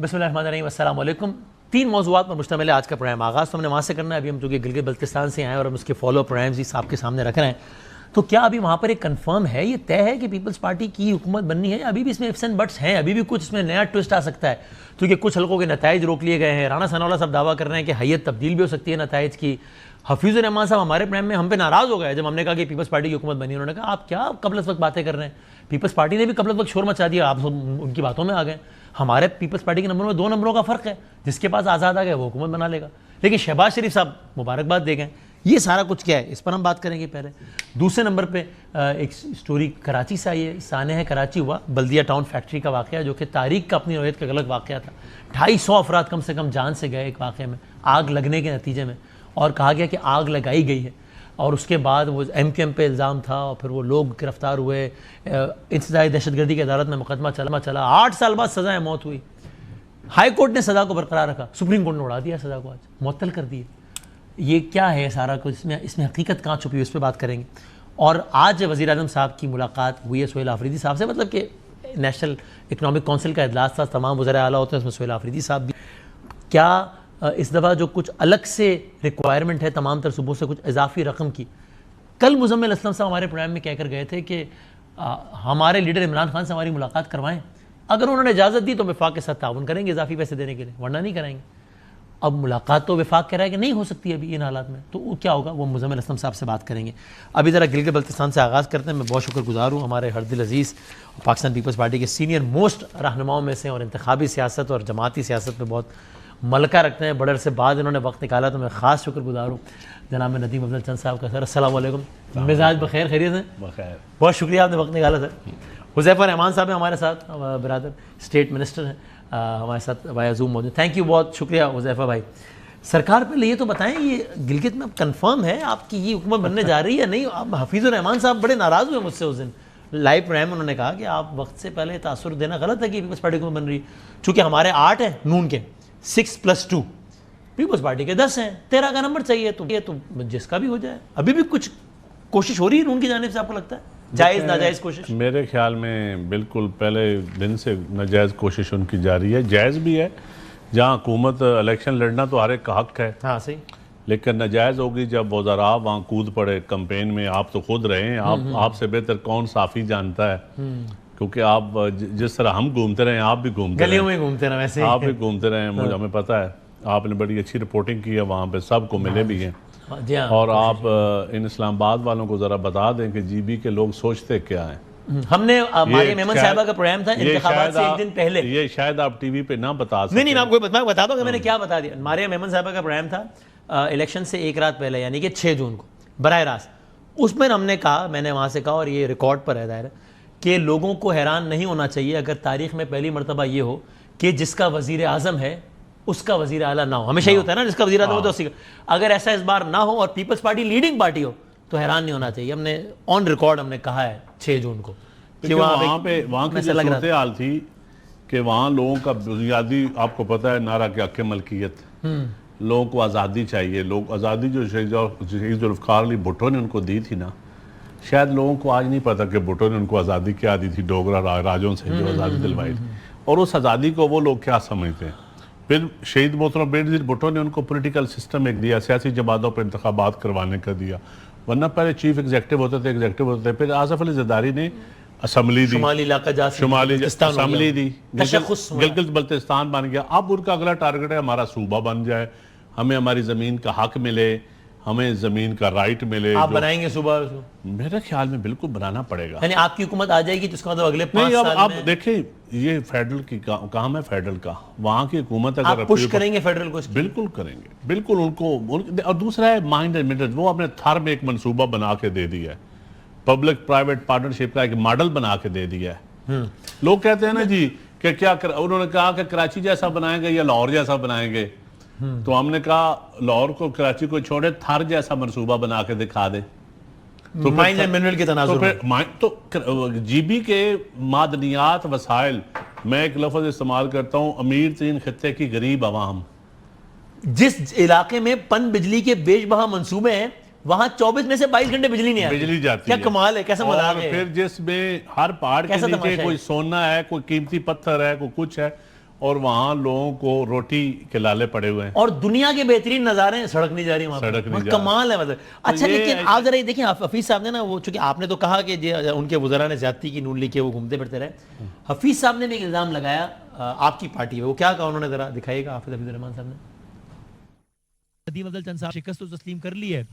بسم اللہ الرحمن الرحیم، السلام علیکم۔ 3 موضوعات پر مشتمل ہے آج کا پروگرام۔ آغاز تو ہم نے وہاں سے کرنا ہے، ابھی ہم چونکہ گلگت بلتستان سے آئے اور ہم اس کے فالو پروگرامز ہی آپ کے سامنے رکھ رہے ہیں۔ تو کیا ابھی وہاں پر ایک کنفرم ہے، یہ طے ہے کہ پیپلز پارٹی کی حکومت بننی ہے؟ ابھی بھی اس میں ifs and buts ہیں، ابھی بھی کچھ اس میں نیا ٹوسٹ آ سکتا ہے، کیونکہ کچھ حلقوں کے نتائج روک لیے گئے ہیں۔ رانا ثناءاللہ صاحب دعویٰ کر رہے ہیں کہ حیت تبدیل بھی ہو سکتی ہے نتائج کی۔ حفیظ الرحمان صاحب ہمارے پروگرام میں ہم پہ ناراض ہو گئے جب ہم نے کہا کہ پیپلز پارٹی کی حکومت بنی ہے۔ انہوں نے کہا آپ کیا قبل از وقت باتیں کر رہے ہیں، پیپلز پارٹی نے بھی قبل از وقت شور مچا دیا، آپ ان کی باتوں میں آ گئے۔ ہمارے پیپلز پارٹی کے نمبر میں 2 نمبروں کا فرق ہے، جس کے پاس آزاد آ گئے وہ حکومت بنا لے گا۔ لیکن شہباز شریف صاحب مبارکباد دے گئے، یہ سارا کچھ کیا ہے اس پر ہم بات کریں گے۔ پہلے دوسرے نمبر پہ ایک سٹوری کراچی سے آئی ہے، سانحہ کراچی ہوا بلدیہ ٹاؤن فیکٹری کا واقعہ، جو کہ تاریخ کا اپنی نوعیت کا الگ واقعہ تھا۔ 250 افراد کم سے کم جان سے گئے ایک واقعے میں، آگ لگنے کے نتیجے میں، اور کہا گیا کہ آگ لگائی گئی ہے، اور اس کے بعد وہ MQM پہ الزام تھا، اور پھر وہ لوگ گرفتار ہوئے، انسداد دہشت گردی کی عدالت میں مقدمہ چلا، 8 سال بعد سزائے موت ہوئی۔ ہائی کورٹ نے سزا کو برقرار رکھا، سپریم کورٹ نے اڑا دیا سزا کو، آج معطل کر دی۔ یہ کیا ہے سارا کچھ، اس میں حقیقت کہاں چھپی ہوئی، اس پہ بات کریں گے۔ اور آج وزیر اعظم صاحب کی ملاقات ہوئی ہے سہیل آفریدی صاحب سے، مطلب کہ نیشنل اکنامک کونسل کا اجلاس تھا، تمام وزراء اعلیٰ ہوتے ہیں، اس میں سہیل آفریدی صاحب بھی۔ کیا اس دفعہ جو کچھ الگ سے ریکوائرمنٹ ہے تمام تر صوبوں سے، کچھ اضافی رقم کی؟ کل مزمل اسلم صاحب ہمارے پروگرام میں کہہ کر گئے تھے کہ ہمارے لیڈر عمران خان سے ہماری ملاقات کروائیں، اگر انہوں نے اجازت دی تو وفاق کے ساتھ تعاون کریں گے اضافی پیسے دینے کے لیے، ورنہ نہیں کرائیں گے۔ اب ملاقات تو وفاق کہہ رہا ہے کہ نہیں ہو سکتی ابھی ان حالات میں، تو وہ کیا ہوگا، وہ مزمل اسلم صاحب سے بات کریں گے۔ ابھی ذرا گلگت بلتستان سے آغاز کرتے ہیں۔ میں بہت شکر گزار ہوں ہمارے ہردل عزیز پاکستان پیپلز پارٹی کے سینئر موسٹ رہنماؤں میں سے، اور انتخابی سیاست اور جماعتی سیاست میں بہت ملکہ رکھتے ہیں، بڑے عرصے بعد انہوں نے وقت نکالا، تو میں خاص شکر گزار ہوں جناب ندیم افضل چند صاحب کا۔ سر السلام علیکم، مزاج بخیر، خیریت ہیں؟ بخیر، بہت شکریہ آپ نے وقت نکالا سر۔ حذیفہ رحمان صاحب ہیں ہمارے ساتھ، برادر اسٹیٹ منسٹر ہیں، ہمارے ساتھ وائے زوم موجود۔ تھینک یو، بہت شکریہ حذیفہ بھائی۔ سرکار پہلے یہ تو بتائیں، یہ گلگت میں کنفرم ہے آپ کی یہ حکومت بننے جا رہی ہے یا نہیں؟ اب حفیظ الرحمان صاحب بڑے ناراض ہوئے مجھ سے اس دن لائیو پروگرام، انہوں نے کہا کہ آپ وقت سے پہلے تاثر دینا غلط ہے کہ پیپلز پارٹی حکومت بن رہی ہے، چونکہ ہمارے 8 ہیں نون کے، 6+2 پیپلز پارٹی کے 10 ہیں، 13 کا نمبر چاہیے، تو یہ تو جس کا بھی ہو جائے۔ ابھی بھی کچھ کوشش ہو رہی ہے نون کی جانب سے، آپ کو لگتا ہے جائز ناجائز کوشش؟ میرے خیال میں بالکل پہلے دن سے ناجائز کوشش ان کی جاری ہے، جائز بھی ہے۔ جہاں حکومت الیکشن لڑنا تو ہر ایک کا حق ہے، ہاں صحیح، لیکن ناجائز ہوگی جب وزراء وہاں کود پڑے کمپین میں۔ آپ تو خود رہے ہیں، آپ سے بہتر کون صافی جانتا ہے، کیونکہ آپ جس طرح ہم گھومتے رہے ہیں آپ بھی گھومتے گلیوں میں گھومتے رہے، ویسے آپ بھی گھومتے رہے ہیں، مجھے ہمیں پتہ ہے آپ نے بڑی اچھی رپورٹنگ کی ہے وہاں پہ، سب کو ملے بھی ہیں۔ جی ہاں، اور آپ ان اسلام آباد والوں کو ذرا بتا دیں کہ GB کے لوگ سوچتے کیا ہیں۔ ہم نے ماریہ میمن صاحبہ کا پروگرام تھا انتخابات سے ایک دن پہلے، یہ شاید آپ ٹی وی پہ نہ بتا سکتے۔ نہیں میں آپ کو بتا دوں کہ میں نے کیا بتا دیا۔ ماریہ میمن صاحبہ کا پروگرام تھا الیکشن سے ایک رات پہلے، یعنی کہ 6 جون کو براہ راست۔ اس میں ہم نے کہا، میں نے وہاں سے کہا، اور یہ ریکارڈ پر ہے ظاہر ہے، کہ لوگوں کو حیران نہیں ہونا چاہیے اگر تاریخ میں پہلی مرتبہ یہ ہو کہ جس کا وزیر اعظم ہے اس کا وزیر اعلیٰ نہ ہو۔ ہمیشہ ہی ہوتا ہے نا، جس کا وزیر اعظم ہو تو اسی کا۔ اگر ایسا اس بار نہ ہو اور پیپلز پارٹی لیڈنگ پارٹی ہو تو حیران نہیں ہونا چاہیے۔ ہم نے آن ریکارڈ ہم نے کہا ہے 6 جون کو کہ وہاں کی جو صورتحال تھی کہ وہاں لوگوں کا بنیادی، آپ کو پتہ ہے نعرہ کہ حق ملکیت، لوگوں کو آزادی چاہیے۔ لوگ آزادی جو شہید ذوالفقار علی بھٹو نے ان کو دی تھی نا، شاید لوگوں کو آج نہیں پتا کہ بھٹو نے ان کو آزادی کیا دی تھی، ڈوگرا راجوں سے جو آزادی دلوائی تھی، اور اس آزادی کو وہ لوگ کیا سمجھتے ہیں۔ پھر شہید محترم بینظیر بھٹو نے ان کو پولیٹیکل سسٹم ایک دیا، سیاسی جماعتوں پر انتخابات کروانے کا دیا، ورنہ پہلے چیف ایگزیکٹو ہوتے تھے، پھر آصف علی زرداری نے اسمبلی دی، شمالی علاقہ شمالی اسمبلی دی، گلگت بلتستان بن گیا۔ اب ان کا اگلا ٹارگٹ ہے ہمارا صوبہ بن جائے، ہمیں ہماری زمین کا حق ملے، ہمیں زمین کا رائٹ ملے۔ آپ بنائیں گے صوبہ؟ میرے خیال میں بالکل بنانا پڑے گا، یعنی آپ کی حکومت آ جائے گی جس کا مطلب اگلے 5 سال اب میں؟ دیکھیں یہ فیڈرل کی کام ہے، فیڈرل کا وہاں کی حکومت آپ اگر پش کریں گے فیڈرل کو؟ بالکل کریں گے، بالکل ان کو۔ اور دوسرا ہے مائنڈ اینڈ منٹ، وہ اپنے تھر میں ایک منصوبہ بنا کے دے دیا ہے، پبلک پرائیویٹ پارٹنرشپ کا ایک ماڈل بنا کے دے دیا ہے۔ لوگ کہتے ہیں نا جی کہ کیا انہوں نے کہا کہ کراچی جیسا بنائیں گے یا لاہور جیسا بنائیں گے، تو ہم نے کہا لاہور کو کراچی کو چھوڑے، تھر جیسا منصوبہ بنا کے دکھا دے۔ تو مائن اینڈ منرل کے تناظر میں تو GB کے معدنیات وسائل، میں ایک لفظ استعمال کرتا ہوں، امیر ترین خطے کی غریب عوام، جس علاقے میں پن بجلی کے بیش بہا منصوبے ہیں وہاں 24 میں سے 22 گھنٹے بجلی نہیں آتی، بجلی جاتی ہے۔ کیا کمال ہے، کیسا مذاق ہے۔ پھر جس میں ہر پہاڑ کے نیچے کوئی سونا ہے، کوئی قیمتی پتھر ہے، کوئی کچھ ہے، اور وہاں لوگوں کو روٹی کے لالے پڑے ہوئے ہیں اور دنیا کے بہترین نظارے ہیں, سڑک نہیں جا رہی وہاں پر, کمال ہے مطلب. اچھا لیکن آپ ذرا یہ دیکھیں, حفیظ صاحب نے نا وہ, چونکہ آپ نے تو کہا کہ ان کے وزراء نے زیادتی کی نون لیگ کے, وہ گھومتے پھرتے رہے. حفیظ صاحب نے بھی ایک الزام لگایا آپ کی پارٹی ہے, وہ کیا کہا انہوں نے, ذرا دکھائیے گا حافظ الرحمان صاحب نے. ندیم افضل چند صاحب شکست تو تسلیم کر لی ہے,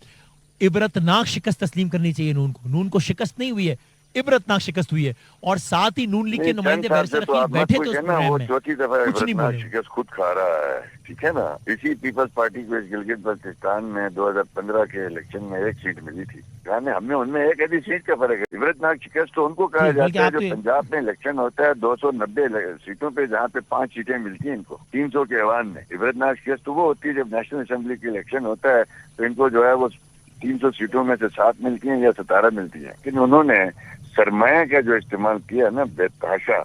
عبرتناک شکست تسلیم کرنی چاہیے نون کو. نون کو شکست نہیں ہوئی ہے, عبرتناک شکست ہوئی ہے, اور ساتھ ہی نون لیگ کے نمائندے بیرسٹر رفیق بیٹھے تو اس پروگرام میں چوتھی دفعہ عبرتناک شکست خود کھا رہا ہے, ٹھیک ہے نا. اسی پیپلز پارٹی کو گلگت بلتستان میں 2015 کے الیکشن میں 1 سیٹ ملی تھی, ہم نے ان میں 1 آدھی سیٹ کا فرق ہے. عبرتناک شکست تو ان کو کہا جاتا ہے جو پنجاب میں الیکشن ہوتا ہے 290 سیٹوں پہ, جہاں پہ 5 سیٹیں ملتی ہیں ان کو 300 کے ایوان میں. عبرتناک شکست تو وہ ہوتی ہے جب نیشنل اسمبلی کی الیکشن ہوتا ہے تو ان کو جو ہے وہ 300 سیٹوں میں سے 7 ملتی ہیں یا 17 ملتی ہیں. لیکن انہوں نے سرمایہ کا جو استعمال کیا نا بے تحاشا,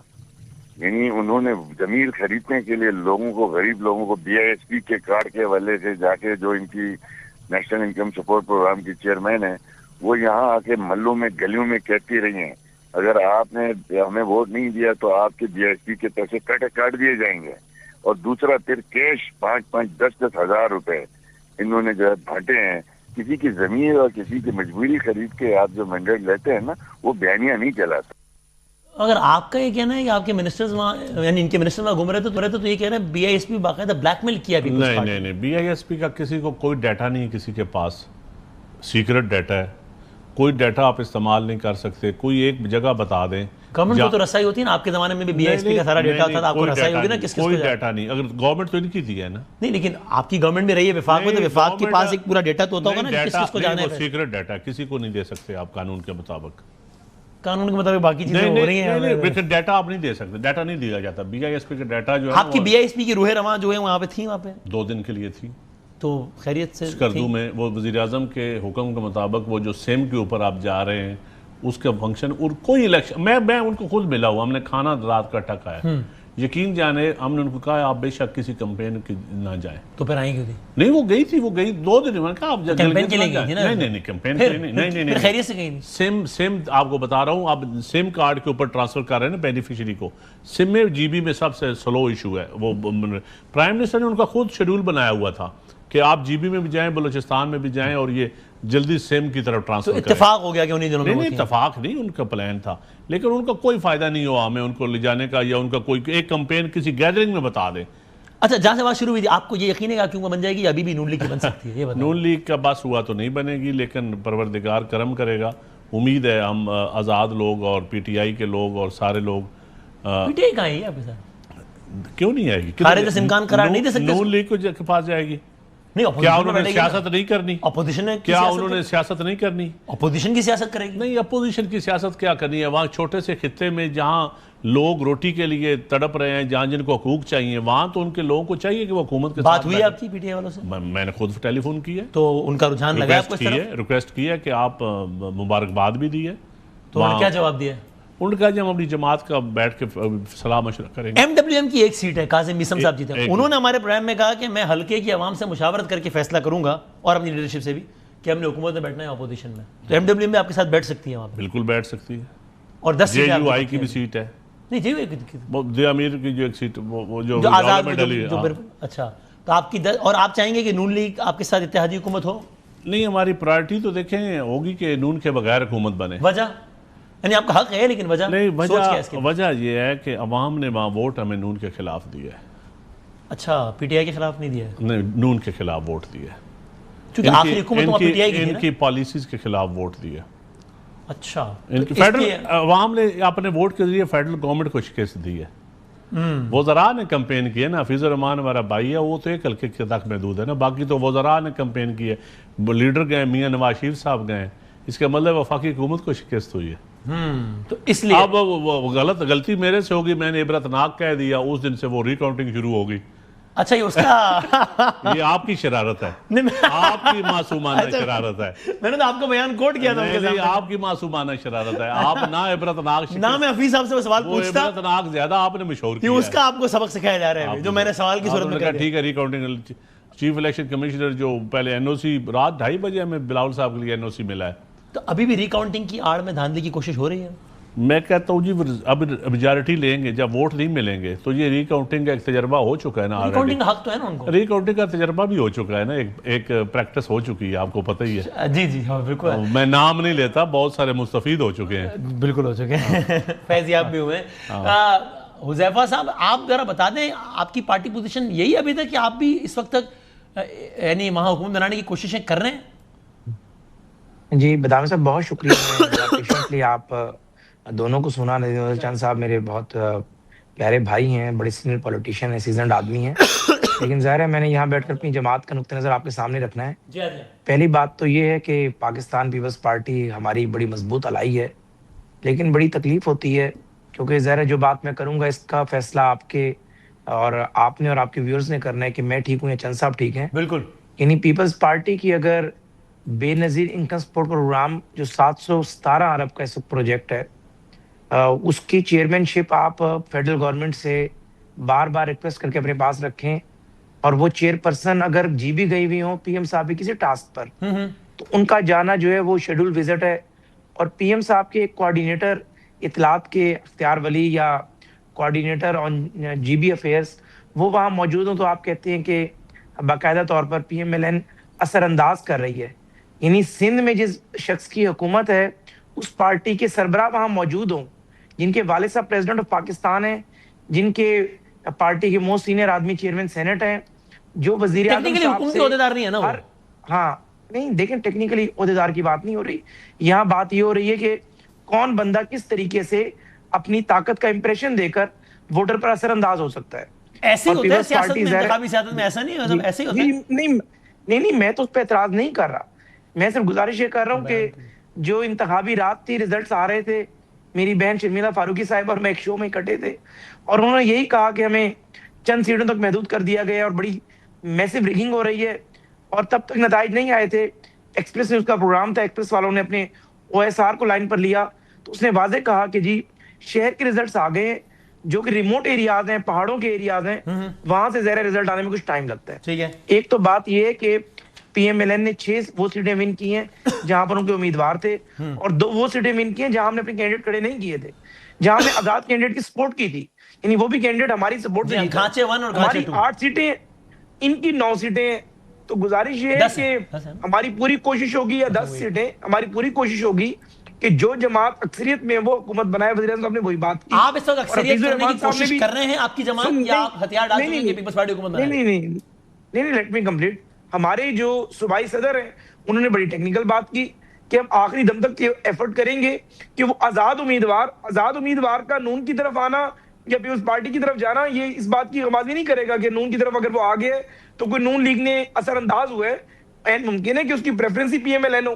یعنی انہوں نے زمین خریدنے کے لیے لوگوں کو, غریب لوگوں کو BISP کے کارڈ کے حوالے سے جا کے, جو ان کی نیشنل انکم سپورٹ پروگرام کی چیئرمین ہے, وہ یہاں آ کے محلوں میں گلیوں میں کہتی رہی ہیں اگر آپ نے ہمیں ووٹ نہیں دیا تو آپ کے BISP کے پیسے کاٹ دیے جائیں گے. اور دوسرا پھر کیش 5-10 ہزار روپے انہوں نے جو ہے بانٹے ہیں. کسی کی زمین اور کسی کی مجبوری خرید کے آپ جو مینڈیٹ لیتے ہیں نا, وہ بیانیاں نہیں چلاتا. اگر آپ کا یہ کہنا ہے کہ آپ کے منسٹرز وہاں, یعنی ان کے منسٹر وہاں گھوم رہے تو یہ کہہ رہے ہیں BISP باقاعدہ بلیک میل کیا بھی. نہیں, BISP کا کسی کو کوئی ڈیٹا نہیں ہے, کسی کے پاس سیکرٹ ڈیٹا ہے, کوئی ڈیٹا آپ استعمال نہیں کر سکتے. کوئی ایک جگہ بتا دیں, گورنمنٹ کو تو رسائی ہوتی ہے نا, آپ کے زمانے میں بھی BISP کا سارا ڈیٹا ہوتا تھا, آپ کو رسائی ہوگی نا کس کوئی ڈیٹا نہیں. اگر گورنمنٹ تو ان کی دی ہے نا, نہیں لیکن آپ کی گورنمنٹ میں رہی ہے وفاق میں, تو وفاق کے پاس ایک پورا ڈیٹا تو ہوتا ہوگا نا کس کو جانا ہے. سیکرٹ ڈیٹا کسی کو نہیں دے سکتے آپ قانون کے مطابق. قانون کے مطابق باقی چیزیں ہو رہی ہیں, لیکن ڈیٹا آپ نہیں دے سکتے, ڈیٹا نہیں دیا جاتا. BISP کا ڈیٹا جو ہے, آپ کی BISP کی روح رواں جو ہے وہاں پہ تھی, وہاں پہ 2 دن کے لیے تھی, تو خیریت سے اسکردو میں. وہ وزیر اعظم کے حکم کے مطابق وہ جو سیم کے اوپر آپ جا رہے ہیں اس کا فنکشن, اور کوئی الیکشن, میں ان کو خود ملا ہوا, ہم نے کھانا رات کا ٹکایا. یقین جانے ہم نے ان کو کہا آپ بے شک کسی کمپین کی نہ جائیں. تو پھر آئیں گے تھی؟ نہیں, وہ گئی تھی 2 دن. میں نے کہا آپ کمپین کے لیے گئی تھی نا. نہیں, کمپین کے لیے نہیں, خیریت سے گئی. سم آپ کو بتا رہا ہوں, آپ سم کارڈ کے اوپر ٹرانسفر کر رہے ہیں نا بینیفیشری کو. سم میں GB میں سب سے سلو ایشو ہے. وہ پرائم منسٹر نے ان کا خود شیڈول بنایا ہوا تھا کہ آپ GB میں بھی جائیں, بلوچستان میں بھی جائیں, اور یہ جلدی سیم کی طرف ٹرانسفر کریں. اتفاق ہو گیا کہ انہی دنوں میں. نہیں, اتفاق نہیں, ان کا پلان تھا, لیکن ان کا کوئی فائدہ نہیں ہوا ہمیں ان کو لے جانے کا, یا ان کا کوئی ایک کمپین کسی گیدرنگ میں بتا دیں. اچھا, جہاں سے بات شروع ہوئی تھی, آپ کو یہ یقین ہے کہ کیوں بن جائے گی, ابھی بھی نون لیگ کی بن سکتی ہے؟ یہ بتائیں. نون لیگ کا بس ہوا تو نہیں بنے گی, لیکن پروردگار کرم کرے گا. امید ہے ہم آزاد لوگ اور PTI کے لوگ اور سارے لوگ. PTI کہاں ہے آپ کے ساتھ؟ کیوں نہیں آئے گی؟ خارج امکان قرار نہیں دے سکتے نون لیگ کے پاس جائے گی. کیا انہوں نے سیاست نہیں کرنی؟ اپوزیشن ہے, کیا انہوں نے سیاست نہیں کرنی؟ اپوزیشن کی سیاست کرے گی. نہیں, اپوزیشن کی سیاست کیا کرنی ہے؟ وہاں چھوٹے سے خطے میں جہاں لوگ روٹی کے لیے تڑپ رہے ہیں, جہاں جن کو حقوق چاہیے, وہاں تو ان کے لوگوں کو چاہیے کہ وہ حکومت کے ساتھ. بات ہوئی ہے آپ کی PTI والوں سے؟ میں نے خود ٹیلی فون کی ہے, تو ان کا رجحان لگا آپ کو اس طرف؟ ریکویسٹ کی ہے کہ آپ مبارکباد بھی دی ہے. تو انہوں نے کیا جواب دیا؟ انہوں نے کہا جب ہم اپنی جماعت کا بیٹھ کے صلاح مشورہ کریں گے. MWM کی ایک سیٹ ہے, قاسم میثم صاحب جیتے ہیں, انہوں نے ہمارے پروگرام میں کہا کہ میں حلقے کی عوام سے مشاورت کر کے فیصلہ کروں گا, اور اپنی لیڈرشپ سے بھی, کہ ہم نے حکومت میں بیٹھنا ہے اپوزیشن میں. تو MWM میں آپ کے ساتھ بیٹھ سکتی ہے وہاں پہ؟ بالکل بیٹھ سکتی ہے. اور 10 سیٹیں JUI کی بھی سیٹ ہے. نہیں, JUI امیر کی جو ایک سیٹ وہ جو آزاد میں ڈلی ہے. اچھا, تو آپ کی اور آپ چاہیں گے کہ نون لیگ آپ کے ساتھ اتحادی حکومت ہو؟ نہیں, ہماری پرائرٹی تو دیکھیں ہوگی کہ نون کے بغیر حکومت بنے. وجہ یعنی آپ کا حق ہے, لیکن وجہ نہیں, وجہ یہ ہے کہ عوام نے وہاں ووٹ ہمیں نون کے خلاف دیا ہے. اچھا, PTI کے خلاف نہیں دیا ہے؟ نہیں, نون کے خلاف ووٹ دیا ہے, کیونکہ آخری حکومت تو PTI کی تھی نا. ان کی پالیسیز کے خلاف ووٹ دیا. اچھا, فیڈرل عوام نے اپنے ووٹ کے ذریعے فیڈرل گورنمنٹ کو شکست دی ہے. وزراء نے کمپین کی ہے نا, حفیظ الرحمان ہمارا بھائی ہے, وہ تو ایک حلقے تک محدود ہے نا, باقی تو وزراء نے کمپین کی ہے. لیڈر گئے, میاں نواز شریف صاحب گئے, اس کا مطلب وفاقی حکومت کو شکست ہوئی ہے. تو اس لیے اب غلطی میرے سے ہوگی, میں نے عبرتناک کہہ دیا, اس دن سے وہ ریکاؤنٹنگ شروع ہوگی. اچھا, یہ اس کا یہ آپ کی شرارت ہے, آپ کی معصومانہ شرارت ہے. میں نے تو آپ کو بیان کوٹ کیا تھا. آپ کی معصومانہ شرارت ہے, آپ نہ عبرتناک نہ میں حفیظ صاحب سے سوال پوچھتا, عبرتناک زیادہ آپ نے مشہور کیا. اس کا آپ کو سبق سکھایا جا رہا ہے جو میں نے سوال کی صورت میں کہا. ٹھیک ہے, ریکاؤنٹنگ چیف الیکشن کمشنر جو پہلے NOC رات 2:30 بجے ہمیں بلاول صاحب کے لیے NOC ملا ہے. تو ابھی بھی ریکاؤنٹنگ کی آڑ میں دھاندلی کی کوشش ہو رہی ہے؟ میں کہتا ہوں جی اب میجارٹی لیں گے، جب ووٹ نہیں ملیں گے تو یہ ری کاؤنٹنگ کا ایک تجربہ ہو چکا ہے نا، ریکارڈنگ کا حق تو ہے نا ان کو، ری کاؤنٹنگ کا تجربہ بھی ہو چکا ہے نا، ایک پریکٹس ہو چکی ہے، آپ کو پتہ ہی ہے۔ جی جی ہاں بالکل، میں نام نہیں لیتا، بہت سارے مستفید ہو چکے ہیں، بالکل ہو چکے ہیں، فیضیاب بھی ہوئے ہیں۔ حذیفہ صاحب آپ ذرا بتا دیں، آپ کی پارٹی پوزیشن یہی ابھی تک کہ آپ بھی اس وقت تک یعنی وہاں حکومت بنانے کی کوششیں کر رہے ہیں؟ جی بدامی صاحب بہت شکریہ، پیشنٹلی آپ دونوں کو سنا۔ ندیم چاند صاحب میرے بہت پیارے بھائی ہیں، بڑے سینئر پولیٹیشین ہیں، سیزنڈ آدمی ہیں، لیکن ظاہر ہے میں نے یہاں بیٹھ کر اپنی جماعت کا نقطہ نظر آپ کے سامنے رکھنا ہے۔ جی پہلی بات تو یہ ہے کہ پاکستان پیپلز پارٹی ہماری بڑی مضبوط الائی ہے، لیکن بڑی تکلیف ہوتی ہے کیونکہ ظاہر ہے جو بات میں کروں گا اس کا فیصلہ آپ کے اور آپ نے اور آپ کے ویورز نے کرنا ہے کہ میں ٹھیک ہوں یا چند صاحب ٹھیک ہیں۔ بالکل، یعنی پیپلز پارٹی کی اگر بے نظیر انکم سپورٹ پروگرام جو 717 ارب کا اس وقت پروجیکٹ ہے، اس کی چیئرمین شپ آپ فیڈرل گورنمنٹ سے بار بار ریکویسٹ کر کے اپنے پاس رکھیں، اور وہ چیئر پرسن اگر جی بھی گئی ہوئی ہوں پی ایم صاحب کی کسی ٹاسک پر، تو ان کا جانا جو ہے وہ شیڈول وزٹ ہے، اور پی ایم صاحب کے ایک کوارڈینیٹر اطلاعات کے اختیار ولی یا کوارڈینیٹر آن جی بی افیئرس وہ وہاں موجود ہوں، تو آپ کہتے ہیں کہ باقاعدہ طور پر پی ایم ایل این اثر انداز کر رہی ہے۔ یعنی سندھ میں جس شخص کی حکومت ہے اس پارٹی کے سربراہ وہاں موجود ہوں، جن کے والد صاحب پریزیڈنٹ آف پاکستان ہیں، جن کے پارٹی کے موسٹ سینئر آدمی چیئرمین سینٹ ہیں، جو وزیر اعظم ٹیکنیکلی صاحب حکومتی سے عہدیدار نہیں ہے نا وہ، ہاں نہیں دیکھیں ٹیکنیکلی عہدیدار کی بات نہیں ہو رہی، یہاں بات یہ ہو رہی ہے کہ کون بندہ کس طریقے سے اپنی طاقت کا امپریشن دے کر ووٹر پر اثر انداز ہو سکتا ہے۔ ایسے ہی ہوتا ہے سیاست میں، انتخابی سیاست میں ایسا نہیں ہے، ایسے ہی ہوتا ہے۔ نہیں میں تو اس پہ اعتراض نہیں کر رہا، میں صرف گزارش یہ کر رہا ہوں کہ جو انتخابی رات تھی، ریزلٹس آ رہے تھے، میری بہن شرمیلا فاروقی صاحب اور میں ایک شو میں اکٹھے تھے، اور انہوں نے یہی کہا کہ ہمیں چند سیٹوں تک محدود کر دیا گیا اور بڑی میسو ریگنگ ہو رہی ہے، اور تب تک نتائج نہیں آئے تھے۔ ایکسپریس نیوز کا پروگرام تھا، ایکسپریس والوں نے اپنے او ایس آر کو لائن پر لیا تو اس نے واضح کہا کہ جی شہر کے ریزلٹس آ گئے ہیں، جو کہ ریموٹ ایریاز ہیں، پہاڑوں کے ایریاز ہیں، وہاں سے زہر ریزلٹ آنے میں کچھ ٹائم لگتا ہے۔ ٹھیک ہے، ایک تو بات یہ ہے کہ پی ایم ایل این نے 6 وہ سیٹیں ون کی ہیں جہاں پر ان کے امیدوار تھے، اور 2 وہ سیٹیں ون کی ہیں جہاں ہم نے اپنے کینڈیڈیٹ کھڑے نہیں کیے تھے، جہاں ہم نے آزاد کینڈیڈیٹ کی سپورٹ کی تھی، یعنی وہ بھی کینڈیڈیٹ ہماری سپورٹ سے جیتا۔ کھانچے 1 اور ہماری کھانچے 2 8 سیٹیں، ان کی 9 سیٹیں ہیں، تو گزارش یہ ہے کہ ہماری پوری کوشش ہوگی، یا 10 سیٹیں، ہماری پوری کوشش ہوگی کہ جو جماعت اکثریت میں وہ حکومت بنائے۔ وزیر اعظم صاحب نے وہی بات کی، آپ اس وقت اکثریت کرنے کی کوشش کر رہے ہیں آپ کی جماعت، یا آپ ہتھیار ڈال چکے ہیں کہ پیپلز پارٹی حکومت بنائے؟ نہیں لیٹ می کمپلیٹ۔ ہمارے جو صوبائی صدر ہیں انہوں نے بڑی ٹیکنیکل بات کی کہ ہم آخری دم تک ایفرٹ کریں گے کہ وہ آزاد امیدوار کا نون کی طرف آنا یا پیپلز پارٹی کی طرف جانا، یہ اس بات کی غمازی نہیں کرے گا کہ نون کی طرف اگر وہ آگے ہے تو کوئی نون لیگ نے اثر انداز ہوئے، اینڈ ممکن ہے کہ اس کی پریفرنس ہی پی ایم ایل این ہو۔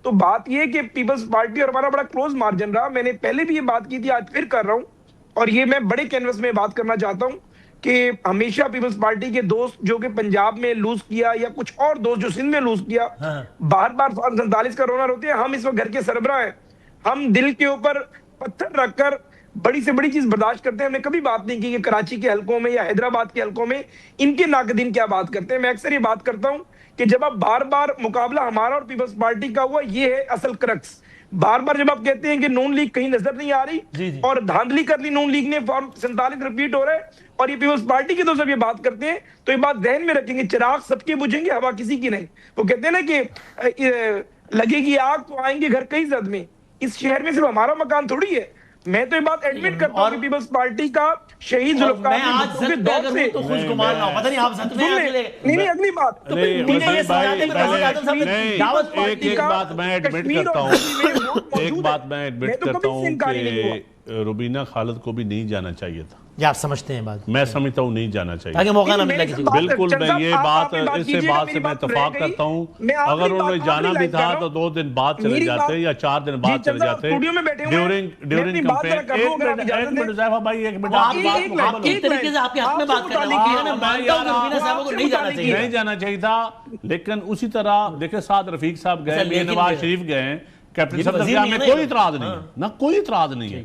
تو بات یہ ہے کہ پیپلز پارٹی اور ہمارا بڑا کلوز مارجن رہا، میں نے پہلے بھی یہ بات کی تھی، آج پھر کر رہا ہوں، اور یہ میں بڑے کینوس میں بات کرنا چاہتا ہوں کہ ہمیشہ پیپلز پارٹی کے دوست جو کہ پنجاب میں لوز کیا، یا کچھ اور دوست جو سندھ میں لوز کیا، بار بار 47 کا رونا روتے ہیں۔ ہم اس وقت گھر کے سربراہ ہیں، ہم دل کے اوپر پتھر رکھ کر بڑی سے بڑی چیز برداشت کرتے ہیں۔ ہم نے کبھی بات نہیں کی کہ کراچی کے حلقوں میں یا حیدرآباد کے حلقوں میں ان کے ناقدین کیا بات کرتے ہیں۔ میں اکثر یہ بات کرتا ہوں کہ جب آپ بار بار مقابلہ ہمارا اور پیپلز پارٹی کا ہوا، یہ ہے اصل کرکس۔ بار بار جب آپ کہتے ہیں کہ نون لیگ کہیں نظر نہیں آ رہی اور دھاندلی کر لی نون لیگ نے، فارم 47 ریپیٹ ہو رہا ہے، اور یہ پیپلز پارٹی کے تو سب یہ بات کرتے ہیں، تو یہ بات ذہن میں رکھیں گے، چراغ سب کے بجھیں گے، ہوا کسی کی نہیں۔ وہ کہتے ہیں نا کہ لگے گی آگ تو آئیں گے گھر کئی زد میں۔ اس شہر میں صرف ہمارا مکان تھوڑی ہے، میں تو یہ بات ایڈمٹ کرتا ہوں کہ پیپلز پارٹی کا شہید ذوالفقار میں آج زد پہ اگر ہوں تو خوشگمار نہ ہو، پتہ نہیں آپ زد میں نہیں اگلی بات ایک بات میں ایڈمٹ کرتا ہوں کہ روبینہ خالد کو بھی نہیں جانا چاہیے تھا۔ یا آپ سمجھتے ہیں بات؟ میں سمجھتا ہوں نہیں جانا چاہیے، تاکہ موقع نہ ملے کسی کو۔ بالکل میں یہ بات اس سے بات سے میں اتفاق کرتا ہوں، اگر انہوں نے جانا بھی تھا تو 2 دن بعد چلے جاتے یا 4 دن بعد چلے جاتے ڈیورنگ کمپین۔ ایک منٹ حذیفہ بھائی، ایک منٹ، آپ ایک طریقے سے آپ کے حق میں بات کر رہے ہیں، میں مانتا ہوں کہ روبینہ صاحب کو نہیں جانا چاہیے تھا، لیکن اسی طرح دیکھیں سعد رفیق صاحب گئے، نواز شریف گئے، کیپٹن صدر ضیاء میں کوئی اعتراض نہیں ہے، نہ کوئی اعتراض نہیں ہے،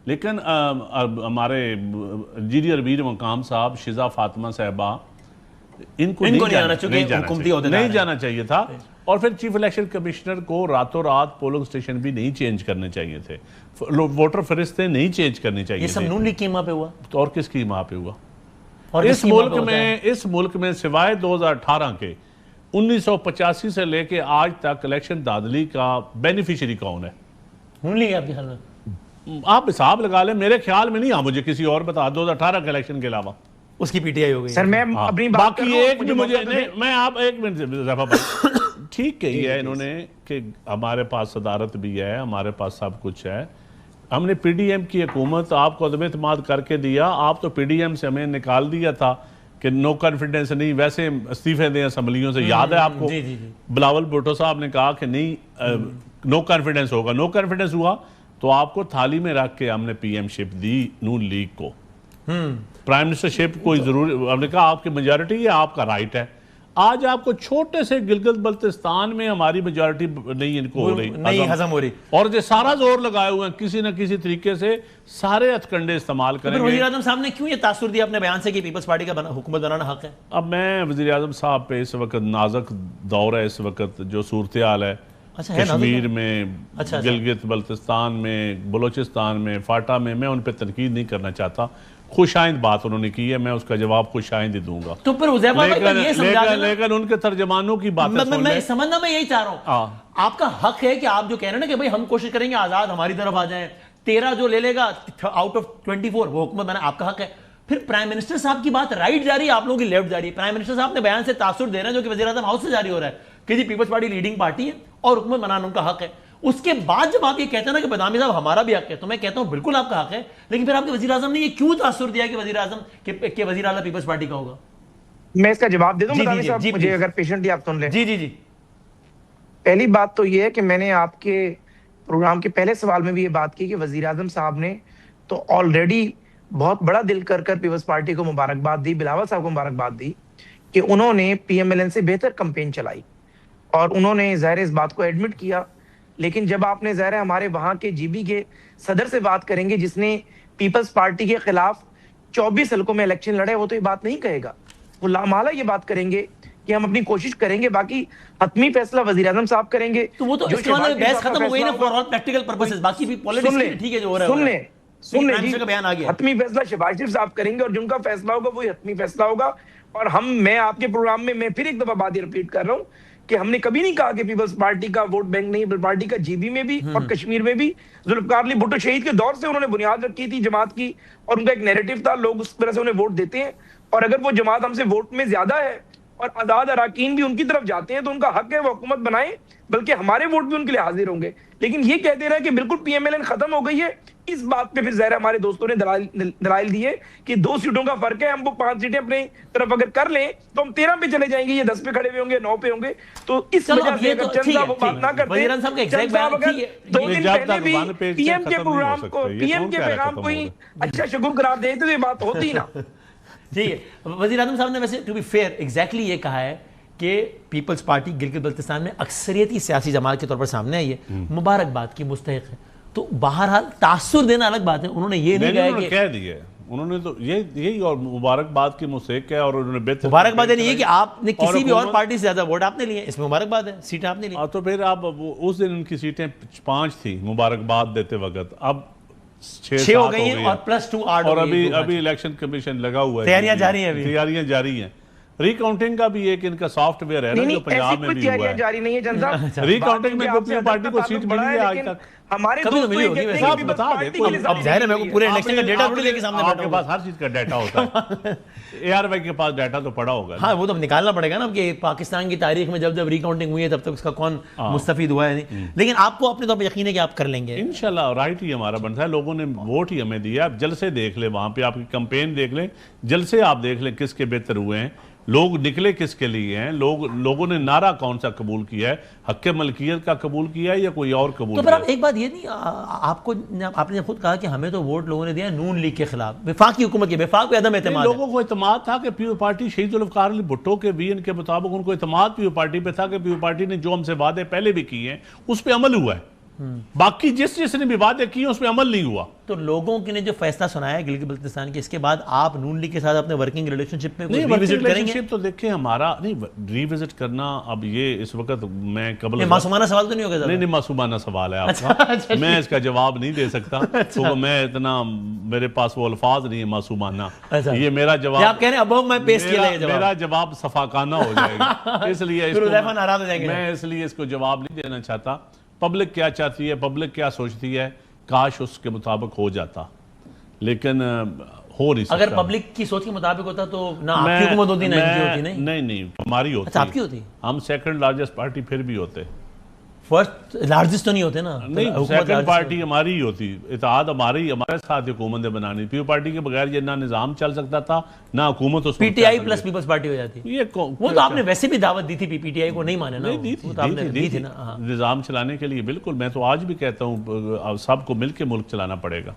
لیکن ہمارے جی ڈی اربیر مقام صاحب، شزا فاطمہ صاحبہ، ان کو نہیں جانا چاہیے تھا۔ اور پھر چیف الیکشن کمشنر کو راتوں رات پولنگ سٹیشن بھی نہیں چینج کرنے چاہیے تھے, ووٹر فہرستیں نہیں چینج کرنی چاہیے. یہ سب نون لیگ کی ماں پہ ہوا اور کس کی ماں پہ ہوا؟ اور اس ملک میں سوائے 2018 کے 1985 سے لے کے آج تک الیکشن دھاندلی کا بینیفیشری کون ہے؟ نون لیگ آپ کے خیال میں؟ آپ حساب لگا لیں, میرے خیال میں نہیں. ہاں مجھے کسی اور بتا 2018 کے الیکشن کے علاوہ اس کی پی ٹی آئی ہو گئی. سر میں اپنی بات کر باقی رہا ہوں, ایک بھی مجھے میں آپ ایک منٹ ظفر بھائی ٹھیک کہی ہے انہوں نے کہ ہمارے پاس صدارت بھی ہے, ہمارے پاس سب کچھ ہے, ہم نے پی ڈی ایم کی حکومت آپ کو عدم اعتماد کر کے دیا. آپ تو پی ڈی ایم سے ہمیں نکال دیا تھا کہ نو کانفیڈنس نہیں, ویسے استعفے دیں اسمبلیوں سے. یاد ہے آپ کو بلاول بھٹو صاحب نے کہا کہ نہیں نو کانفیڈنس ہوگا, نو کانفیڈنس ہوا تو آپ کو تھالی میں رکھ کے ہم نے پی ایم شپ دی نون لیگ کو, پرائم منسٹر شپ کوئی ضروری. ہم نے کہا آپ کی میجارٹی ہے, آپ کا رائٹ ہے. آج آپ کو چھوٹے سے گلگت بلتستان میں ہماری میجارٹی نہیں ان کو ہو رہی, نہیں ہضم ہو رہی, اور جو سارا زور لگائے ہوئے ہیں کسی نہ کسی طریقے سے سارے ہتھ کنڈے استعمال کریں گے. وزیر اعظم صاحب نے کیوں یہ تاثر دیا اپنے بیان سے کہ پیپلز پارٹی کا حکومت بنانا حق ہے؟ اب میں وزیر اعظم صاحب پہ اس وقت نازک دور ہے, اس وقت جو صورتحال ہے کشمیر میں, گلگت بلتستان میں, بلوچستان میں, فاٹا میں ان پہ تنقید نہیں کرنا چاہتا. خوش آئند بات انہوں نے کی ہے, میں اس کا جواب خوش آئند ہی دوں گا. تو پھر حذیفہ بھائی یہ سمجھا دینا, لیکن ان کے ترجمانوں کی باتیں سن لیں. سمجھنا میں یہی چاہ رہا ہوں, آپ کا حق ہے کہ آپ جو کہہ رہے ہیں نا کہ بھئی ہم کوشش کریں گے آزاد ہماری طرف آ جائیں, 13 جو لے لے گا آؤٹ آف 24 وہ حکومت بنا, آپ کا حق ہے. پھر پرائم منسٹر صاحب کی بات رائٹ جا رہی ہے, آپ لوگوں کی لیفٹ جا رہی ہے. پرائم منسٹر صاحب نے بیان سے تاثر دے رہے ہیں جو کہ وزیر اعظم ہاؤس سے جاری ہو رہا ہے کہ جی پیپلز پارٹی لیڈنگ پارٹی ہے اور حکومت بنانا ان کا حق ہے. اس کے بعد جب آپ یہ کہتے ہیں نا کہ بدامی صاحب ہمارا بھی حق ہے, تو میں کہتا ہوں بالکل آپ کا حق ہے, لیکن پھر آپ کے وزیر اعظم نے یہ کیوں تاثر دیا کہ وزیر اعظم کہ وزیر اعلیٰ پیپلز پارٹی کا ہوگا؟ میں اس کا جواب دے دوں بدامی صاحب, مجھے اگر پیشنٹلی آپ سن لیں. جی پہلی بات تو یہ ہے کہ میں نے آپ کے پروگرام کے پہلے سوال میں بھی یہ بات کی کہ وزیر اعظم صاحب نے تو آلریڈی بہت بڑا دل کر پیپلز پارٹی کو مبارکباد دی, بلاول صاحب کو مبارکباد دی کہ انہوں نے پی ایم ایل این سے بہتر کمپین چلائی, اور انہوں نے ظاہر اس بات کو ایڈمٹ کیا. لیکن جب آپ نے ظاہر ہمارے وہاں کے جی بی کے صدر سے بات کریں گے جس نے پیپلز پارٹی کے خلاف 24 حلقوں میں الیکشن لڑے, وہ تو یہ بات نہیں کہے گا, وہ لامحالہ یہ بات کریں گے کہ ہم اپنی کوشش کریں گے, باقی حتمی فیصلہ وزیر اعظم صاحب کریں گے. تو وہ تو اس کے مطلب بحث ختم ہو گئی نا فار آل پریکٹیکل پرپسز, باقی بھی پولیٹکس ٹھیک ہے جو ہو رہا ہے. سن لیں جی, حتمی فیصلہ شہباز شریف صاحب کریں گے اور جن کا فیصلہ ہوگا وہی حتمی فیصلہ ہوگا. اور میں آپ کے پروگرام میں پھر ایک دفعہ بات یہ ریپیٹ کر رہا ہوں کہ ہم نے کبھی نہیں کہا کہ پیپلز پارٹی کا ووٹ بینک نہیں, پیپلز پارٹی کا جی بی میں بھی اور کشمیر میں بھی ذوالفقار علی بھٹو شہید کے دور سے انہوں نے بنیاد رکھی تھی جماعت کی, اور ان کا ایک نیریٹو تھا, لوگ اس طرح سے انہیں ووٹ دیتے ہیں. اور اگر وہ جماعت ہم سے ووٹ میں زیادہ ہے اور آزاد اراکین بھی ان کی طرف جاتے ہیں تو ان کا حق ہے وہ حکومت بنائیں, بلکہ ہمارے ووٹ بھی ان کے لیے حاضر ہوں گے. لیکن یہ کہہ دے رہا ہے کہ بالکل پی ایم ایل این ختم ہو گئی ہے, اس بات پہ پھر ظاہر ہمارے دوستوں نے دلائل دیے کہ 2 سیٹوں کا فرق ہے, ہم وہ 5 سیٹیں اپنے طرف اگر کر لیں تو ہم 13 پہ چلے جائیں گے, یہ 10 پہ کھڑے ہوئے ہوں گے, 9 پہ ہوں گے. تو اس وجہ سے اگر چند صاحب وہ بات نہ کرتے, چند صاحب اگر 2 دن پہلے بھی پی ایم کے پروگرام کو, پی ایم کے پیغام کو ہی اچھا شگون قرار دیتے تو یہ بات ہوتی نا. ٹھیک ہے, وزیر اعظم صاحب نے ویسے ٹو بی فیئر ایگزیکٹلی یہ کہا ہے کہ پیپلز پارٹی گلگت بلتستان میں اکثریتی سیاسی جماعت کے طور پر سامنے آئی ہے, مبارکباد کی مستحق ہے. تو بہرحال تاثر دینا الگ بات ہے, انہوں نے یہ نہیں کہا کہ کہہ دیا ہے, انہوں نے تو یہی اور مبارکباد کی مستحق ہے, اور انہوں نے بہتر مبارکباد یہ کہ آپ نے کسی بھی اور پارٹی سے زیادہ ووٹ آپ نے لیے, اس میں مبارکباد ہے, سیٹیں آپ نے لی. تو پھر آپ اس دن ان کی سیٹیں 5 تھی مبارکباد دیتے وقت, اب 6 ہو گئی ہیں اور +2 8 اور ابھی الیکشن کمیشن لگا ہوا ہے, تیاریاں جاری ہیں, تیاریاں جاری ہیں. ری کاؤنٹنگ کا بھی ایک ان کا سافٹ ویئر ہے جو پنجاب میں بھی ہوا ہے. جاری نہیں ہے جن صاحب, ری کاؤنٹنگ میں کوئی پارٹی کو سیٹ ملی ہے آج تک ہمارے کبھی تو ملی ہوگی ویسے, آپ بتا دیں. اب ظاہر ہے میں کو پورے الیکشن کا ڈیٹا تھوڑی لے کے سامنے آپ کے پاس ہر چیز کا ڈیٹا ہوتا ہے, اے آر وائی کے پاس ڈیٹا تو پڑا ہوگا. ہاں وہ تو نکالنا پڑے گا نا کہ پاکستان کی تاریخ میں جب ری کاؤنٹنگ ہوئی ہے تب تک اس کا کون مستفید ہوا ہے نہیں, لیکن آپ کو اپنے طور پر یقین ہے کہ آپ کر لیں گے انشاءاللہ. رائٹ ہی ہمارا بنتا ہے, لوگوں نے ووٹ ہی ہمیں دیا. آپ جلسے دیکھ لیں, وہاں پہ آپ کی کمپین دیکھ لیں, جلسے آپ دیکھ لیں کس کے بہتر ہوئے ہیں, لوگ نکلے کس کے لیے ہیں, لوگوں نے نعرہ کون سا قبول کیا ہے, حق ملکیت کا قبول کیا ہے یا کوئی اور قبول کیا ہے. تو پھر آپ ایک بات یہ نہیں, آپ نے خود کہا کہ ہمیں تو ووٹ لوگوں نے دیا نون لیگ کے خلاف, وفاقی حکومت کے, وفاق پہ عدم اعتماد. لوگوں کو اعتماد تھا کہ پیپلز پارٹی شہید ذوالفقار علی بھٹو کے ویژن کے مطابق ان کو اعتماد پیپلز پارٹی پہ تھا کہ پیپلز پارٹی نے جو ہم سے وعدے پہلے بھی کیے ہیں اس پہ عمل ہوا ہے. باقی جس نے بھی وعدے کیے اس میں عمل نہیں ہوا. تو لوگوں کے نے جو فیصلہ سنایا ہے گلگت بلتستان کے، اس کے بعد آپ نون لیگ کے ساتھ اپنے ورکنگ ریلیشن شپ میں ریوزٹ کریں گے؟ تو دیکھیں ہمارا نہیں ریوزٹ کرنا اب یہ اس وقت میں قبل معصومانہ سوال تو نہیں ہوگا؟ نہیں معصومانہ سوال ہے آپ کا، میں اس کا جواب نہیں دے سکتا کیونکہ میں اتنا میرے پاس وہ الفاظ نہیں ہے معصومانہ. یہ میرا جواب آپ کہہ رہے ہیں اب میں پیش کیا جائے گا، میرا جواب صفاقانہ ہو جائے گا، اس لیے ناراض ہو جائیں گے. میں اس لیے اس کو جواب نہیں دینا چاہتا. پبلک کیا چاہتی ہے، پبلک کیا سوچتی ہے، کاش اس کے مطابق ہو جاتا، لیکن ہو نہیں سکتا. اگر پبلک کی سوچ کے مطابق ہوتا تو نہ آپ کی حکومت ہوتی نہ ان کی ہوتی. نہیں ہماری ہوتی. اچھا آپ کی ہوتی؟ ہم سیکنڈ لارجسٹ پارٹی پھر بھی ہوتے. فرسٹ لارجسٹ تو نہیں ہوتے نا؟ نہیں، سیکنڈ پارٹی ہماری ہی ہوتی. اتحاد ہمارے ساتھ حکومتیں بنانی. پیپل پارٹی کے بغیر یہ نہ نظام چل سکتا تھا نہ حکومت. پی ٹی آئی پلس پیپلز پارٹی ہو جاتی. وہ تو آپ نے ویسے بھی دعوت دی تھی پی ٹی آئی کو، نہیں مانے نا؟ دی تھی نظام چلانے کے لیے. بالکل، میں تو آج بھی کہتا ہوں سب کو مل کے ملک چلانا پڑے گا.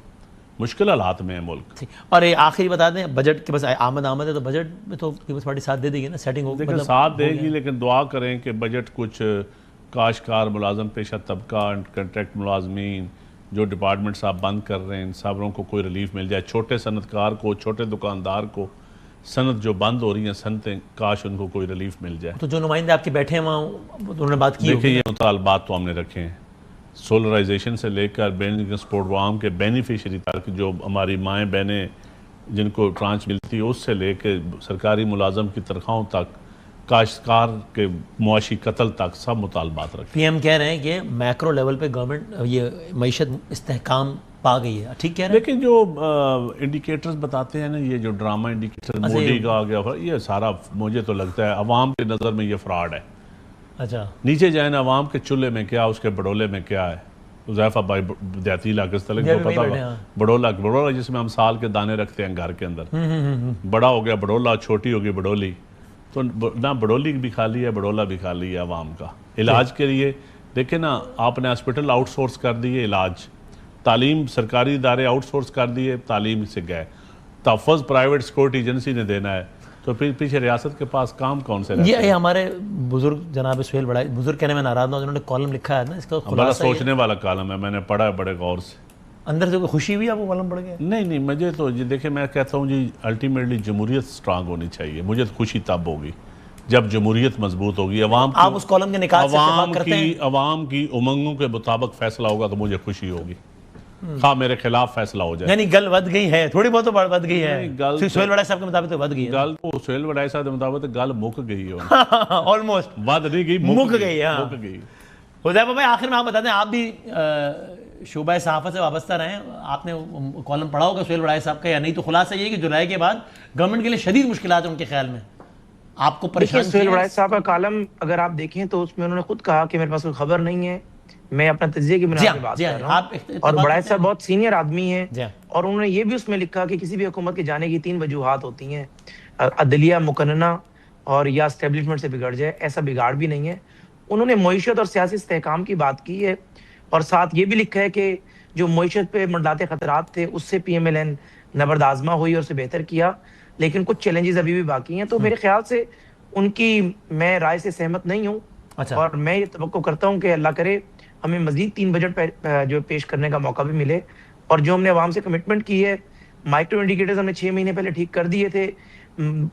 مشکل حالات میں ہے ملک. اور آخری بتا دیں، بجٹ کے بس آمد ہے تو بجٹ میں تو پیپلز پارٹی ساتھ دے دے گی نا؟ سیٹنگ ہوگی، ساتھ دے گی، لیکن دعا کریں کہ بجٹ کچھ کاشتکار، ملازم پیشہ طبقہ، کنٹریکٹ ملازمین جو ڈپارٹمنٹ صاحب بند کر رہے ہیں، ان سبوں کو کوئی ریلیف مل جائے. چھوٹے صنعت کار کو، چھوٹے دکاندار کو، صنعت جو بند ہو رہی ہیں صنعتیں، کاش ان کو کوئی ریلیف مل جائے. تو جو نمائندے آپ کے بیٹھے ہیں وہاں انہوں نے بات کی؟ دیکھیں یہ مطالبات تو ہم نے رکھے ہیں، سولرائزیشن سے لے کر بینکنگ سپورٹ عوام کے بینیفیشری تک، جو ہماری مائیں بہنیں جن کو ٹرانچ ملتی ہے اس سے لے کے سرکاری ملازم کی تنخواہوں تک، کاشتکار کے معاشی قتل تک، سب مطالبات رکھے. پی ایم کہہ رہے ہیں کہ میکرو لیول پہ گورنمنٹ یہ معیشت استحکام پا گئی ہے، ٹھیک کہہ رہے ہیں؟ لیکن جو انڈیکیٹرز بتاتے ہیں نا، یہ جو ڈرامہ انڈیکیٹر مودی کا آ گیا، یہ سارا مجھے تو لگتا ہے عوام کی نظر میں یہ فراڈ ہے. اچھا، نیچے جائیں نا، عوام کے چولہے میں کیا، اس کے بڑولے میں کیا ہے. حذیفہ بھائی دیہاتی علاقے سے کو پتا ہوگا، بڑولا جس میں ہم سال کے دانے رکھتے ہیں گھر کے اندر، بڑا ہو گیا بڑولا، چھوٹی ہوگی بڑولی. تو نہ بڑولی بھی خالی ہے، بڑولا بھی خالی ہے عوام کا. علاج کے لیے دیکھیں نا، آپ نے ہاسپٹل آؤٹ سورس کر دیے علاج، تعلیم سرکاری ادارے آؤٹ سورس کر دیے، تعلیم سے گئے. تحفظ پرائیویٹ سیکورٹی ایجنسی نے دینا ہے، تو پھر پیچھے ریاست کے پاس کام کون سے رہتا ہے؟ یہ ہمارے بزرگ جناب سہیل بڑائی، بزرگ کہنے میں ناراض نہ ہو، انہوں نے کالم لکھا ہے نا، اس کا بڑا سوچنے والا کالم ہے، میں نے پڑھا ہے بڑے غور سے. اندر سے کوئی خوشی ہوئی آپ کو کالم پڑھ کے؟ نہیں مجھے تو دیکھیں، میں کہتا ہوں جی الٹیمیٹلی جمہوریت سٹرانگ ہونی چاہیے. مجھے تو خوشی تب ہوگی جب جمہوریت مضبوط ہوگی. آپ اس کالم کے نکات سے اتفاق کرتے ہیں؟ عوام کی امنگوں کے مطابق فیصلہ ہوگا تو مجھے خوشی ہوگی، خواہ میرے خلاف فیصلہ ہو جائے. یعنی گل ود گئی ہے، تھوڑی بہت تو ود گئی ہے. سہیل بڑائی صاحب کے مطابق تو ود گئی ہے. گل تو سہیل بڑائی صاحب کے مطابق گل مک گئی ہے، آلموسٹ ود نہیں گئی، مک گئی. حذیفہ بھائی آخر میں آپ بتا دیں، آپ بھی شعبہ صحافت سے وابستہ رہے ہیں، آپ نے کالم پڑھا ہوگا سہیل بڑائی صاحب کا یا نہیں؟ تو خلاصہ یہ کہ جولائی کے بعد گورنمنٹ کے لیے شدید مشکلات ہیں ان کے خیال میں. آپ کو پریشان سہیل بڑائی صاحب کا کالم اگر آپ دیکھیں تو اس میں انہوں نے خود کہا کہ میرے پاس کوئی خبر نہیں ہے، میں اپنا تجزیے کی بنا پہ بات کر رہا ہوں. اور بڑائی صاحب بہت سینئر آدمی ہیں، اور انہوں نے یہ بھی اس میں لکھا کہ کسی بھی حکومت کے جانے کی 3 وجوہات ہوتی ہیں: عدلیہ مقننہ اور یا اسٹیبلشمنٹ سے بگڑ جائے. ایسا بگاڑ بھی نہیں ہے. انہوں نے معیشت اور سیاسی استحکام کی بات کی ہے، اور ساتھ یہ بھی لکھا ہے کہ جو معیشت پہ منڈلاتے خطرات تھے اس سے پی ایم ایل این نبرد آزما ہوئی اور اسے بہتر کیا، لیکن کچھ چیلنجز ابھی بھی باقی ہیں. تو میرے خیال سے ان کی میں رائے سے سہمت نہیں ہوں، اور میں یہ توقع کرتا ہوں کہ اللہ کرے ہمیں مزید 3 بجٹ جو پیش کرنے کا موقع بھی ملے. اور جو ہم نے عوام سے کمٹمنٹ کی ہے، مائکرو انڈیکیٹرز ہم نے 6 مہینے پہلے ٹھیک کر دیے تھے.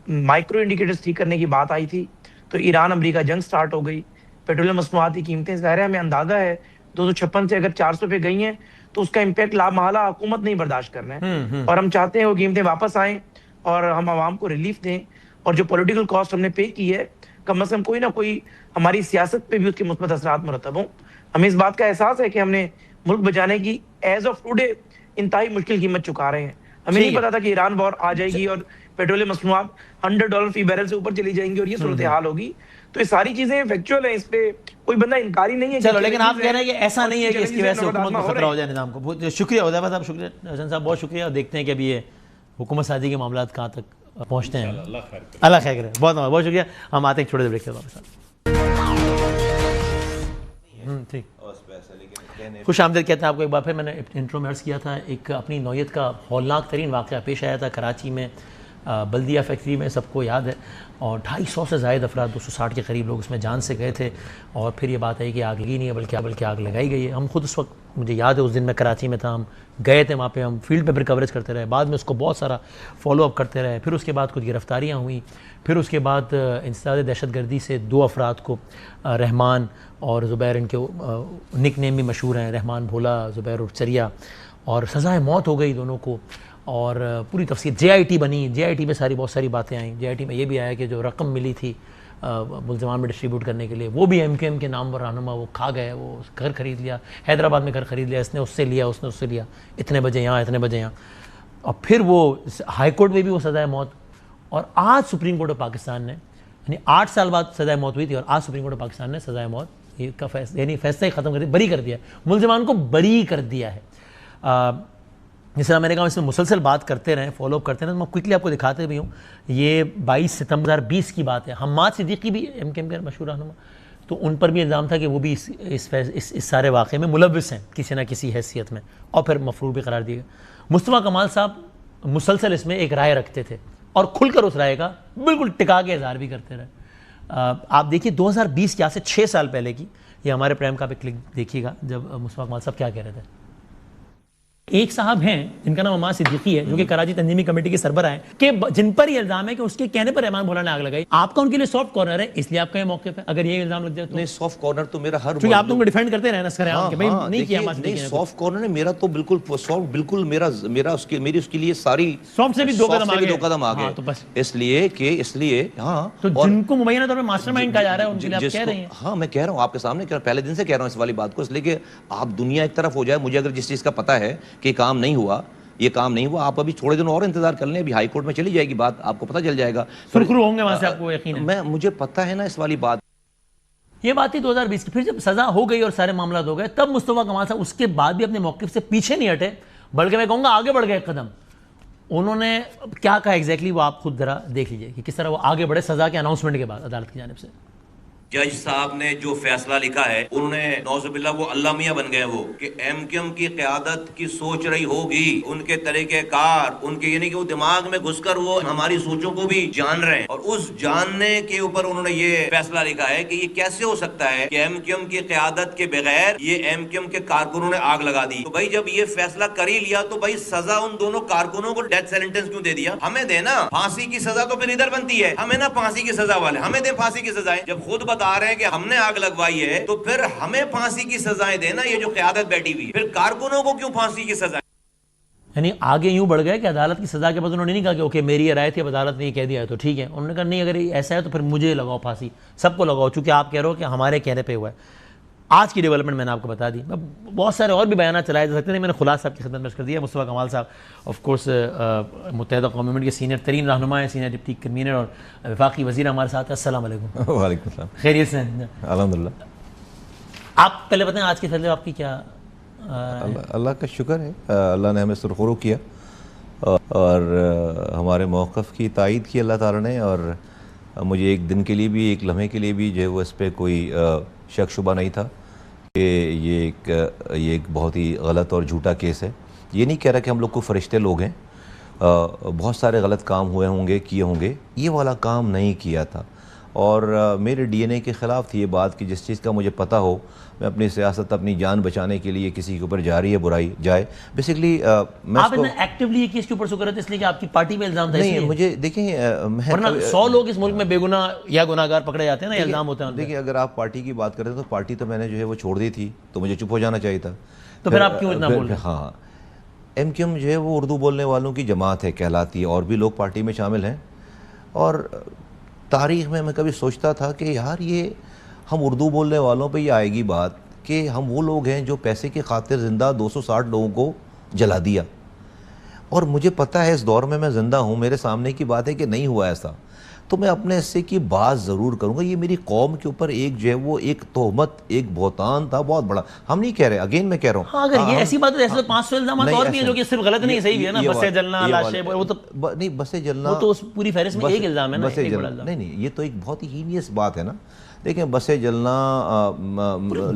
مائکرو انڈیکیٹرز ٹھیک کرنے کی بات آئی تھی تو ایران امریکہ جنگ سٹارٹ ہو گئی. پیٹرولیم مصنوعات کی قیمتیں ظاہر ہے ہمیں اندازہ ہے 256 سے اگر 400 پہ گئی ہیں تو اس کا امپیکٹ لامحالہ حکومت نہیں برداشت کرنا ہے، اور ہم چاہتے ہیں وہ قیمتیں واپس آئیں اور ہم عوام کو ریلیف دیں. اور جو پولیٹیکل کاسٹ ہم نے پے کی ہے، کم از کم کوئی نہ کوئی ہماری سیاست پہ بھی اس کے مثبت اثرات مرتب ہوں. ہمیں اس بات کا احساس ہے کہ ہم نے ملک بچانے کی ایز آف ٹوڈے انتہائی مشکل قیمت چکا رہے ہیں. ہمیں نہیں پتا تھا کہ ایران وار آ جائے گی اور پیٹرولیم مصنوعات $100 فی بیرل سے اوپر چلی جائیں گی اور یہ صورتحال ہوگی. تو یہ ساری چیزیں فیکچوئل ہیں، اس پہ کوئی بندہ انکاری نہیں ہے. چلو، لیکن آپ کہہ رہے ہیں کہ ایسا نہیں ہے کہ اس کی وجہ سے حکومت کو خطرہ ہو جائے نظام کو. بہت شکریہ حذیفہ صاحب، شکریہ حسن صاحب، بہت شکریہ. دیکھتے ہیں کہ ابھی یہ حکومت سازی کے معاملات کہاں تک پہنچتے ہیں. اللہ خیر کرے. بہت بہت شکریہ. ہم آتے ہیں ایک چھوٹے سے بریک کے بعد. ٹھیک، خوش آمدید کہتے ہیں آپ کو ایک بار پھر. میں نے انٹرو میں عرض کیا تھا، ایک اپنی نوعیت کا ہولناک ترین واقعہ پیش آیا تھا کراچی میں. بلدیہ فیکٹری میں سب کو یاد ہے، اور 250 سے زائد افراد 260 کے قریب لوگ اس میں جان سے گئے تھے، اور پھر یہ بات ہے کہ آگ لگی نہیں ہے بلکہ آگ لگائی گئی ہے۔ ہم خود اس وقت، مجھے یاد ہے اس دن میں کراچی میں تھا، ہم گئے تھے وہاں پہ، ہم فیلڈ پہ پھر کوریج کرتے رہے، بعد میں اس کو بہت سارا فالو اپ کرتے رہے، پھر اس کے بعد کچھ گرفتاریاں ہوئیں، پھر اس کے بعد انسداد دہشت گردی سے 2 افراد کو، رحمان اور زبیر، ان کے نک نیم بھی مشہور ہیں، رحمان بھولا، زبیر چریا، اور سزائے موت ہو گئی دونوں کو، اور پوری تفصیل JIT بنی، JIT میں بہت ساری باتیں آئیں، JIT میں یہ بھی آیا کہ جو رقم ملی تھی ملزمان میں ڈسٹریبیوٹ کرنے کے لیے، وہ بھی MQM کے نام پر رہنما وہ کھا گئے، وہ گھر خرید لیا، حیدرآباد میں گھر خرید لیا، اس نے اس سے لیا، اس نے اس سے لیا، اتنے بجے یہاں اتنے بجے یہاں، اور پھر وہ ہائی کورٹ میں بھی وہ سزائے موت، اور آج سپریم کورٹ آف پاکستان نے، یعنی 8 سال بعد سزائے موت ہوئی تھی، اور آج سپریم کورٹ آف پاکستان نے سزائے موت کا یعنی فیصلہ ہی ختم کر دیا، بری کر دیا، ملزمان کو بری کر دیا ہے۔ جس طرح میں نے کہا اس میں مسلسل بات کرتے رہیں، فالو اپ کرتے رہیں، تو میں کوئکلی آپ کو دکھاتے بھی ہوں۔ یہ 22 ستمبر 2020 کی بات ہے، حماد صدیقی بھی MQM کے مشہور رہنما، تو ان پر بھی الزام تھا کہ وہ بھی اس سارے واقعے میں ملوث ہیں کسی نہ کسی حیثیت میں، اور پھر مفرور بھی قرار دیے گئے۔ مصطفیٰ کمال صاحب مسلسل اس میں ایک رائے رکھتے تھے، اور کھل کر اس رائے کا بالکل ٹکا کے اظہار بھی کرتے رہے۔ آپ دیکھیے 2020 کے آج سے 6 سال پہلے کی یہ ہمارے پرائم کا پہ کلک دیکھیے گا، جب مصطفیٰ کمال صاحب کیا کہہ رہے تھے۔ ایک صاحب ہیں جن کا نام حماد صدیقی ہے، جو کہ کراچی تنظیمی کمیٹی کے سربراہ ہیں، کہ جن پر یہ الزام ہے کہ اس کے کہنے پر رحمان بھولا نے آگ لگائی۔ آپ کا ان کے لیے سافٹ کارنر ہے، اس لیے آپ کا یہ موقف ہے اگر یہ الزام لگ جائے تو؟ نہیں، سافٹ کارنر تو میرا ہر، کیونکہ آپ تو ان کو ڈیفینڈ کرتے رہے نا سر عام کہ بھائی نہیں کیا ہماد صدیقی نے۔ سافٹ کارنر ہے میرا تو بالکل سافٹ، بالکل میرا میری اس کے لیے ساری سافٹ سے بھی 2 قدم آگے، اس لیے ہاں، تو جن کو مبینہ طور پہ ماسٹر مائنڈ کہا جا رہا ہے ان کے لیے آپ کہہ رہے ہیں۔ ہاں میں کہہ رہا ہوں آپ کے سامنے، پہلے دن سے کہہ رہا ہوں اس والی بات کو، اس لیے کہ آپ دنیا ایک طرف ہو جائے، مجھے اگر جس چیز کا پتہ ہے کہ کام نہیں ہوا، یہ کام نہیں ہوا، آپ ابھی تھوڑے دن اور انتظار کر لیں، ابھی ہائی کورٹ میں چلی جائے گی بات، آپ کو پتہ چل جائے گا، سرخرو ہوں گے وہاں سے، آپ کو یقین ہے؟ مجھے پتہ ہے نا اس والی بات۔ یہ بات تھی 2020 کی، پھر جب سزا ہو گئی اور سارے معاملات ہو گئے، تب مصطفیٰ کمال صاحب اس کے بعد بھی اپنے موقف سے پیچھے نہیں ہٹے، بلکہ میں کہوں گا آگے بڑھ گئے ایک قدم۔ انہوں نے کیا کہا ایگزیکٹلی، وہ آپ خود ذرا دیکھ لیجئے کہ کس طرح وہ آگے بڑھے سزا کے اناؤنسمنٹ کے بعد عدالت کی جانب سے۔ جج صاحب نے جو فیصلہ لکھا ہے، انہوں نے نعوذ باللہ وہ اللہ میاں بن گئے، وہ کہ MQM کی قیادت کی سوچ رہی ہوگی، ان کے طریقہ کار، ان کے یعنی کہ وہ دماغ میں گھس کر وہ ہماری سوچوں کو بھی جان رہے ہیں، اور اس جاننے کے اوپر انہوں نے یہ فیصلہ لکھا ہے کہ یہ کیسے ہو سکتا ہے کہ MQM کی قیادت کے بغیر یہ MQM کے کارکنوں نے آگ لگا دی۔ تو بھائی جب یہ فیصلہ کر ہی لیا تو بھائی سزا ان دونوں کارکنوں کو ڈیتھ سینٹنس کیوں دے دیا؟ ہمیں دینا پھانسی کی سزا، تو پھر ادھر بنتی ہے، ہمیں نا پھانسی کی سزا والے ہمیں دیں پھانسی کی سزائیں۔ جب خود بتا رہے ہیں کہ ہم نے آگ لگوائی ہے تو پھر ہمیں پھانسی کی سزائیں دینا، یہ جو قیادت بیٹھی ہوئی، پھر کارکنوں کو کیوں پھانسی کی سزائیں؟ یعنی آگے یوں بڑھ گئے کہ عدالت کی سزا کے بعد انہوں نے نہیں کہا کہ اوکے میری یہ رائے تھی، اب عدالت نے یہ کہہ دیا ہے تو ٹھیک ہے، انہوں نے کہا نہیں اگر ایسا ہے تو پھر مجھے لگاؤ پھانسی، سب کو لگاؤ، چونکہ آپ کہہ رہے ہو کہ ہمارے کہنے پہ ہوا ہے۔ آج کی ڈیولپمنٹ میں نے آپ کو بتا دی، بہت سارے اور بھی بیانات چلائے جا سکتے ہیں، میں نے خلاصہ آپ کی خدمت میں کر دیا۔ مصطفیٰ کمال صاحب آف کورس متحدہ قوم موومنٹ کے سینئر ترین رہنما ہیں، سینئر ڈپٹی کنوینر اور وفاقی وزیر ہمارے ساتھ ہیں۔ السلام علیکم۔ وعلیکم السلام۔ خیریت سے؟ الحمدللہ۔ آپ پہلے بتائیں آج کے فیصلے آپ کی کیا؟ اللہ کا شکر ہے، اللہ نے ہمیں سرخرو کیا اور ہمارے موقف کی تائید کی اللہ تعالیٰ نے، اور مجھے ایک دن کے لیے بھی، ایک لمحے کے لیے بھی جو ہے وہ اس پہ کوئی شک شبہ نہیں تھا کہ یہ ایک بہت ہی غلط اور جھوٹا کیس ہے۔ یہ نہیں کہہ رہا کہ ہم لوگ کو فرشتے لوگ ہیں، بہت سارے غلط کام ہوئے ہوں گے، کیے ہوں گے، یہ والا کام نہیں کیا تھا، اور میرے DNA کے خلاف تھی یہ بات کہ جس چیز کا مجھے پتہ ہو میں اپنی سیاست اپنی جان بچانے کے لیے کسی کے اوپر جاری ہے برائی جائے، بیسکلی میں آپ اتنا ایکٹیولی یہ کیس کے اوپر سو کرتے اس لیے کہ آپ کی پارٹی میں الزام تھا؟ نہیں، مجھے دیکھیں، ورنہ 100 لوگ اس ملک میں بے گناہ یا گناہ گار پکڑے جاتے ہیں نا، الزام ہوتے ہیں۔ دیکھیں اگر آپ پارٹی کی بات کرتے ہیں تو پارٹی تو میں نے جو ہے وہ چھوڑ دی تھی، تو مجھے چپ ہو جانا چاہیے تھا۔ تو پھر آپ کیوں اتنا بول رہے ہیں؟ ہاں، MQM جو ہے وہ اردو بولنے والوں کی جماعت ہے کہلاتی ہے، اور بھی لوگ پارٹی میں شامل ہیں، اور تاریخ میں کبھی سوچتا تھا کہ یار یہ ہم اردو بولنے والوں پہ یہ آئے گی بات کہ ہم وہ لوگ ہیں جو پیسے کی خاطر زندہ 260 لوگوں کو جلا دیا، اور مجھے پتہ ہے اس دور میں میں زندہ ہوں، میرے سامنے کی بات ہے کہ نہیں ہوا ایسا، تو میں اپنے حصے کی بات ضرور کروں گا۔ یہ میری قوم کے اوپر ایک جو ہے وہ ایک تہمت، ایک بہتان تھا بہت بڑا، ہم نہیں کہہ رہے، اگین میں کہہ رہا ہوں، ہاں اگر یہ ایسی بات ہے، ایسے 500 الزامات اور بھی ہیں جو کہ صرف غلط نہیں، صحیح بھی ہے نا، بسیں جلنا، لاشیں، وہ تو نہیں، بسیں جلنا وہ تو اس پوری فہرست میں ایک الزام ہے نا، بسیں جلنا، نہیں، یہ تو ایک بہت ہی ہینیس بات ہے نا، دیکھیں بسیں جلنا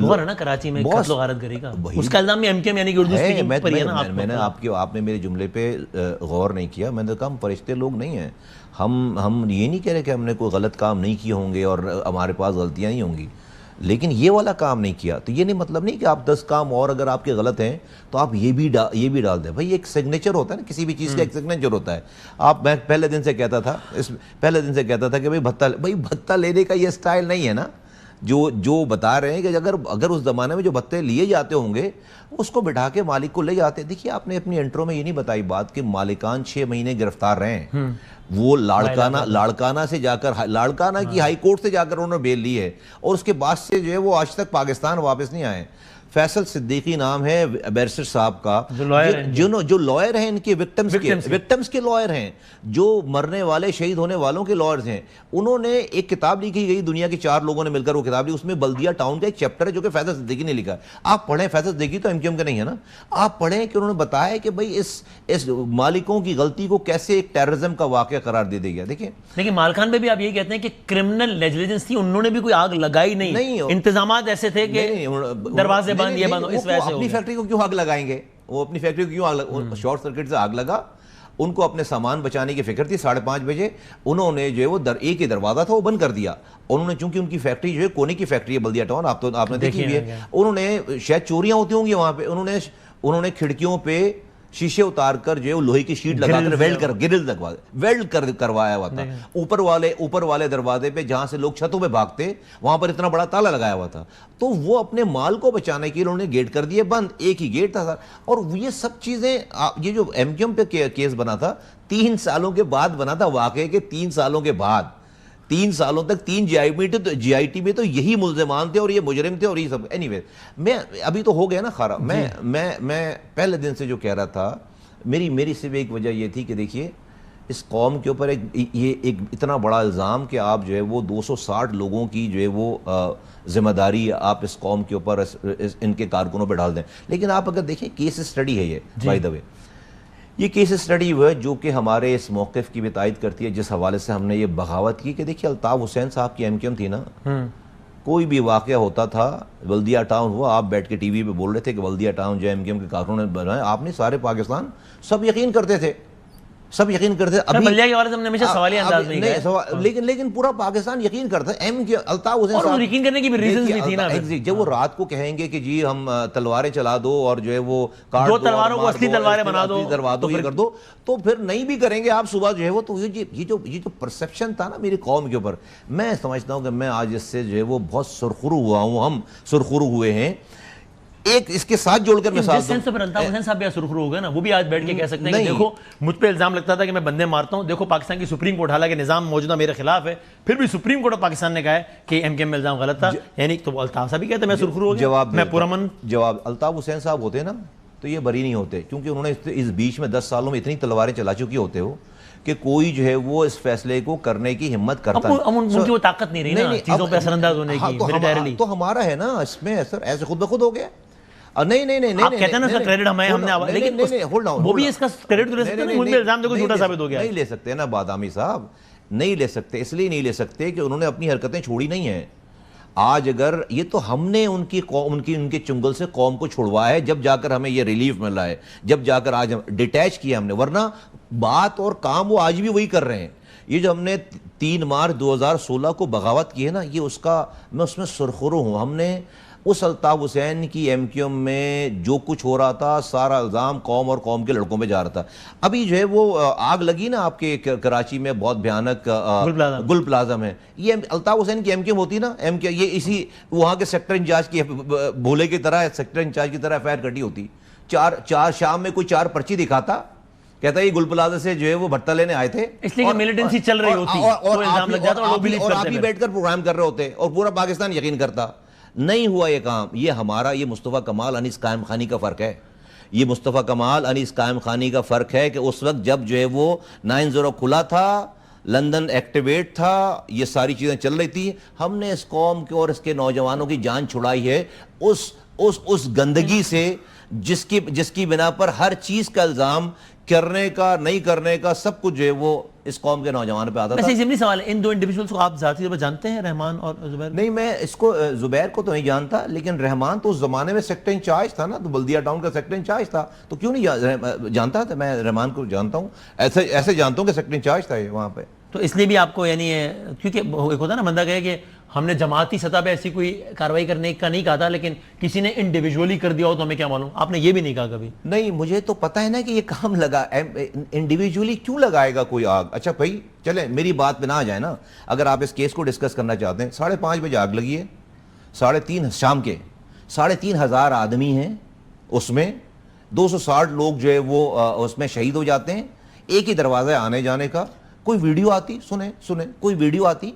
دور ہے نا کراچی میں قتل و غارت گری کا، اس کا الزام بھی ایم کیو یعنی کہ اردو اسپیکنگ پر ہی ہے نا. میں نے آپ نے میرے جملے پہ غور نہیں کیا. میں نے کہا ہم فرشتے لوگ نہیں ہیں. ہم یہ نہیں کہہ رہے کہ ہم نے کوئی غلط کام نہیں کیے ہوں گے اور ہمارے پاس غلطیاں نہیں ہوں گی، لیکن یہ والا کام نہیں کیا. تو یہ نہیں مطلب نہیں کہ آپ 10 کام اور اگر آپ کے غلط ہیں تو آپ یہ بھی ڈال دیں. بھائی ایک سگنیچر ہوتا ہے نا، کسی بھی چیز کا ایک سگنیچر ہوتا ہے. میں پہلے دن سے کہتا تھا کہ بھائی بھتہ لینے کا یہ سٹائل نہیں ہے نا جو بتا رہے ہیں کہ اگر اس زمانے میں جو بھتے لیے جاتے ہوں گے اس کو بٹھا کے مالک کو لے جاتے. دیکھیے آپ نے اپنی انٹرو میں یہ نہیں بتائی بات کہ مالکان 6 مہینے گرفتار رہے ہیں. وہ لاڑکانہ سے جا کر لاڑکانہ کی ہائی کورٹ سے جا کر انہوں نے بیل لی ہے اور اس کے بعد سے جو ہے وہ آج تک پاکستان واپس نہیں آئے. فیصل صدیقی نام ہے بیرسٹر صاحب کا، جو لائر ہیں ان کے وکٹمز کے لائر ہیں، جو مرنے والے شہید ہونے والوں کے لائرز ہیں. انہوں نے ایک کتاب لکھی گئی، دنیا کے 4 لوگوں نے مل کر وہ کتاب لی. اس میں بلدیہ ٹاؤن کا ایک چیپٹر ہے جو کہ فیصل صدیقی نے لکھا ہے. آپ پڑھیں، فیصل صدیقی تو ایم کیو ایم کا نہیں ہے نا. آپ پڑھیں کہ انہوں نے بتایا کہ بھئی اس مالکوں کی غلطی کو کیسے ایک ٹیررزم کا واقعہ قرار دے دیا. دیکھیں لیکن مالکان پہ بھی آپ یہ کہتے ہیں کہ کرمنل نیگلیجنس تھی، انہوں نے بھی کوئی آگ لگائی نہیں، انتظامات ایسے تھے کہ دروازے بند یہ بند، اس وجہ سے اپنی فیکٹری کو کیوں آگ لگائیں گے؟ وہ اپنی فیکٹری کو کیوں آگ شارٹ سرکٹ سے آگ لگا. ان کو اپنے سامان بچانے کی فکر تھی. 5:30 بجے انہوں نے جو ہے وہ ایک ہی دروازہ تھا وہ بند کر دیا. انہوں نے چونکہ ان کی فیکٹری جو ہے کونے کی فیکٹری ہے بلدیہ ٹاؤن، آپ نے دیکھی بھی ہے. انہوں نے شاید چوریاں ہوتی ہوں گی وہاں پہ، انہوں نے کھڑکیوں پہ شیشے اتار کر جو ہے وہ لوہے کی شیٹ لگا کر ویلڈ کروایا ہوا تھا. اوپر والے دروازے پہ جہاں سے لوگ چھتوں پہ بھاگتے وہاں پر اتنا بڑا تالا لگایا ہوا تھا. تو وہ اپنے مال کو بچانے کے لیے انہوں نے گیٹ کر دیے بند. ایک ہی گیٹ تھا سر. اور یہ سب چیزیں یہ جو ایم کیو ایم پہ کیس بنا تھا 3 سالوں کے بعد بنا تھا. واقعے کے 3 سالوں کے بعد، 3 سالوں تک 3 جی آئی ٹی میں تو یہی ملزمان تھے اور یہ مجرم تھے اور یہ سب. اینی وے میں ابھی تو ہو گیا نا خارا. میں پہلے دن سے جو کہہ رہا تھا، میری صرف ایک وجہ یہ تھی کہ دیکھیے اس قوم کے اوپر ایک اتنا بڑا الزام کہ آپ جو ہے وہ 260 لوگوں کی جو ہے وہ ذمہ داری آپ اس قوم کے اوپر ان کے کارکنوں پہ ڈال دیں. لیکن آپ اگر دیکھیں کیس اسٹڈی ہے یہ بائی دا وے، یہ کیس اسٹڈی وہ ہے جو کہ ہمارے اس موقف کی بھی تائید کرتی ہے جس حوالے سے ہم نے یہ بغاوت کی کہ دیکھیے الطاف حسین صاحب کی ایم کیو ایم تھی نا. کوئی بھی واقعہ ہوتا تھا، بلدیہ ٹاؤن ہوا، آپ بیٹھ کے ٹی وی پہ بول رہے تھے کہ بلدیہ ٹاؤن جو ایم کیو ایم کے کارکنوں نے بنایا، آپ نے سارے پاکستان سب یقین کرتے تھے. بلدیہ کے بارے سے ہم نے ہمیشہ سوالی انداز نہیں کیا، لیکن پورا پاکستان یقین کرتا ہے. الطاف حسین صاحب یقین کرنے کی بھی ریزنز بھی تھی نا. جب وہ رات کو کہیں گے کہ جی ہم تلواریں چلا دو اور جو ہے وہ دو تلواروں کو اصلی تلواریں بنا دو تو یہ کر دو، تو پھر نہیں بھی کریں گے آپ صبح جو ہے وہ. تو یہ جو پرسیپشن تھا نا میری قوم کے اوپر، میں سمجھتا ہوں کہ میں آج اس سے جو ہے وہ بہت سرخرو ہوا ہوں. ہم سرخرو ہوئے ہیں. ایک اس کے ساتھ جوڑ کر مثال دوں، الطاف حسین صاحب بھی سرخرو ہو گئے نا. وہ بھی آج بیٹھ کے کہہ سکتے ہیں کہ دیکھو مجھ پہ الزام لگتا تھا کہ میں بندے مارتا ہوں، دیکھو پاکستان کی سپریم کورٹ حالانکہ نظام موجودہ میرے خلاف ہے، پھر بھی سپریم کورٹ آف پاکستان نے کہا ہے کہ ایم کیو ایم میں الزام غلط تھا. یعنی تو الطاف صاحب بھی کہتے ہیں میں سرخرو ہو گیا، میں پرامن. جواب الطاف حسین صاحب ہوتے نا تو یہ بری نہیں ہوتے، کیونکہ انہوں نے اس بیچ میں 10 سالوں میں اتنی تلواریں چلا چکی ہوتے ہو کہ کوئی جو ہے وہ اس فیصلے کو کرنے کی ہمت کرتا ہے. ان کی وہ طاقت نہیں رہی نا چیزوں پہ اثر انداز ہونے کی. تو ہمارا ہے نا اس میں اثر ایسے خود بخود ہو گیا. نہیں آپ کہتے ہیں نا اس کا کریڈٹ ہمیں، ہم نے، لیکن وہ بھی اس کا کریڈٹ تو لے سکتے ہیں. مجھ پہ الزام دیکھو جھوٹا ثابت ہو گیا. نہیں لے سکتے نا بادامی صاحب، نہیں لے سکتے. اس لیے نہیں لے سکتے کہ انہوں نے اپنی حرکتیں چھوڑی نہیں ہیں. آج اگر یہ تو ہم نے ان کے چنگل سے قوم کو چھڑوایا ہے، جب جا کر ہمیں یہ ریلیف ملا ہے، جب جا کر آج ہم ڈیٹیچ کیا ہم نے، ورنہ بات اور کام وہ آج بھی وہی کر رہے ہیں. یہ جو ہم نے 3 مارچ 2016 کو بغاوت کی ہے نا، یہ اس کا میں اس میں سرخرو ہوں. ہم نے اس الطاف حسین کی ایم کیو ایم میں جو کچھ ہو رہا تھا سارا الزام قوم اور قوم کے لڑکوں پہ جا رہا تھا. ابھی جو ہے وہ آگ لگی نا آپ کے کراچی میں، بہت بھیانک گل پلازا میں. یہ الطاف حسین کی ایم کیو ایم ہوتی نا، ایم کیو یہ اسی وہاں کے سیکٹر انچارج کی بھولے کی طرح سیکٹر انچارج کی طرح ایف آئی آر کٹی ہوتی. 4 شام میں کوئی 4 پرچی دکھاتا، کہتا ہے یہ گل پلازا سے جو ہے وہ بھٹا لینے آئے تھے، اس لیے کہ ملیٹنسی چل رہی ہوتی اور آپ ہی بیٹھ کر پروگرام کر رہے ہوتے اور پورا پاکستان یقین کرتا. نہیں ہوا یہ کام. یہ مصطفیٰ کمال انیس قائم خانی کا فرق ہے. یہ مصطفیٰ کمال انیس قائم خانی کا فرق ہے کہ اس وقت جب جو ہے وہ 9/0 کھلا تھا، لندن ایکٹیویٹ تھا، یہ ساری چیزیں چل رہی تھی، ہم نے اس قوم کے اور اس کے نوجوانوں کی جان چھڑائی ہے اس گندگی سے جس کی بنا پر ہر چیز کا الزام کرنے کا نہیں کرنے کا سب کچھ جو ہے وہ اس قوم کے نوجوان پہ آتا تھا. ویسے ایک ضمنی سوال ہے, ان دو انڈیویجولس کو آپ ذاتی طور پر جانتے ہیں, رحمان اور زبیر؟ نہیں, میں اس کو زبیر کو تو نہیں جانتا, لیکن رحمان تو اس زمانے میں سیکٹر انچارج تھا نا, تو بلدیہ ٹاؤن کا سیکٹر انچارج تھا, تو کیوں نہیں جانتا تھا. میں رحمان کو جانتا ہوں, ایسے جانتا ہوں کہ سیکٹر انچارج تھا یہ وہاں پہ. تو اس لیے بھی آپ کو یعنی کیونکہ ایک ہوتا ہے نا بندہ کہے کہ ہم نے جماعتی سطح پہ ایسی کوئی کارروائی کرنے کا نہیں کہا تھا, لیکن کسی نے انڈیویجولی کر دیا ہو تو ہمیں کیا معلوم, آپ نے یہ بھی نہیں کہا کبھی؟ نہیں, مجھے تو پتہ ہے نا کہ یہ کام لگا, انڈیویجولی کیوں لگائے گا کوئی آگ. اچھا بھائی چلیں میری بات پہ نہ آ جائے نا, اگر آپ اس کیس کو ڈسکس کرنا چاہتے ہیں, 5:30 بجے آگ لگی ہے, 3:30 شام کے 3,500 آدمی ہیں اس میں, 260 لوگ جو ہے وہ اس میں شہید ہو جاتے ہیں. ایک ہی دروازہ آنے جانے کا. کوئی ویڈیو آتی, سنیں کوئی ویڈیو آتی,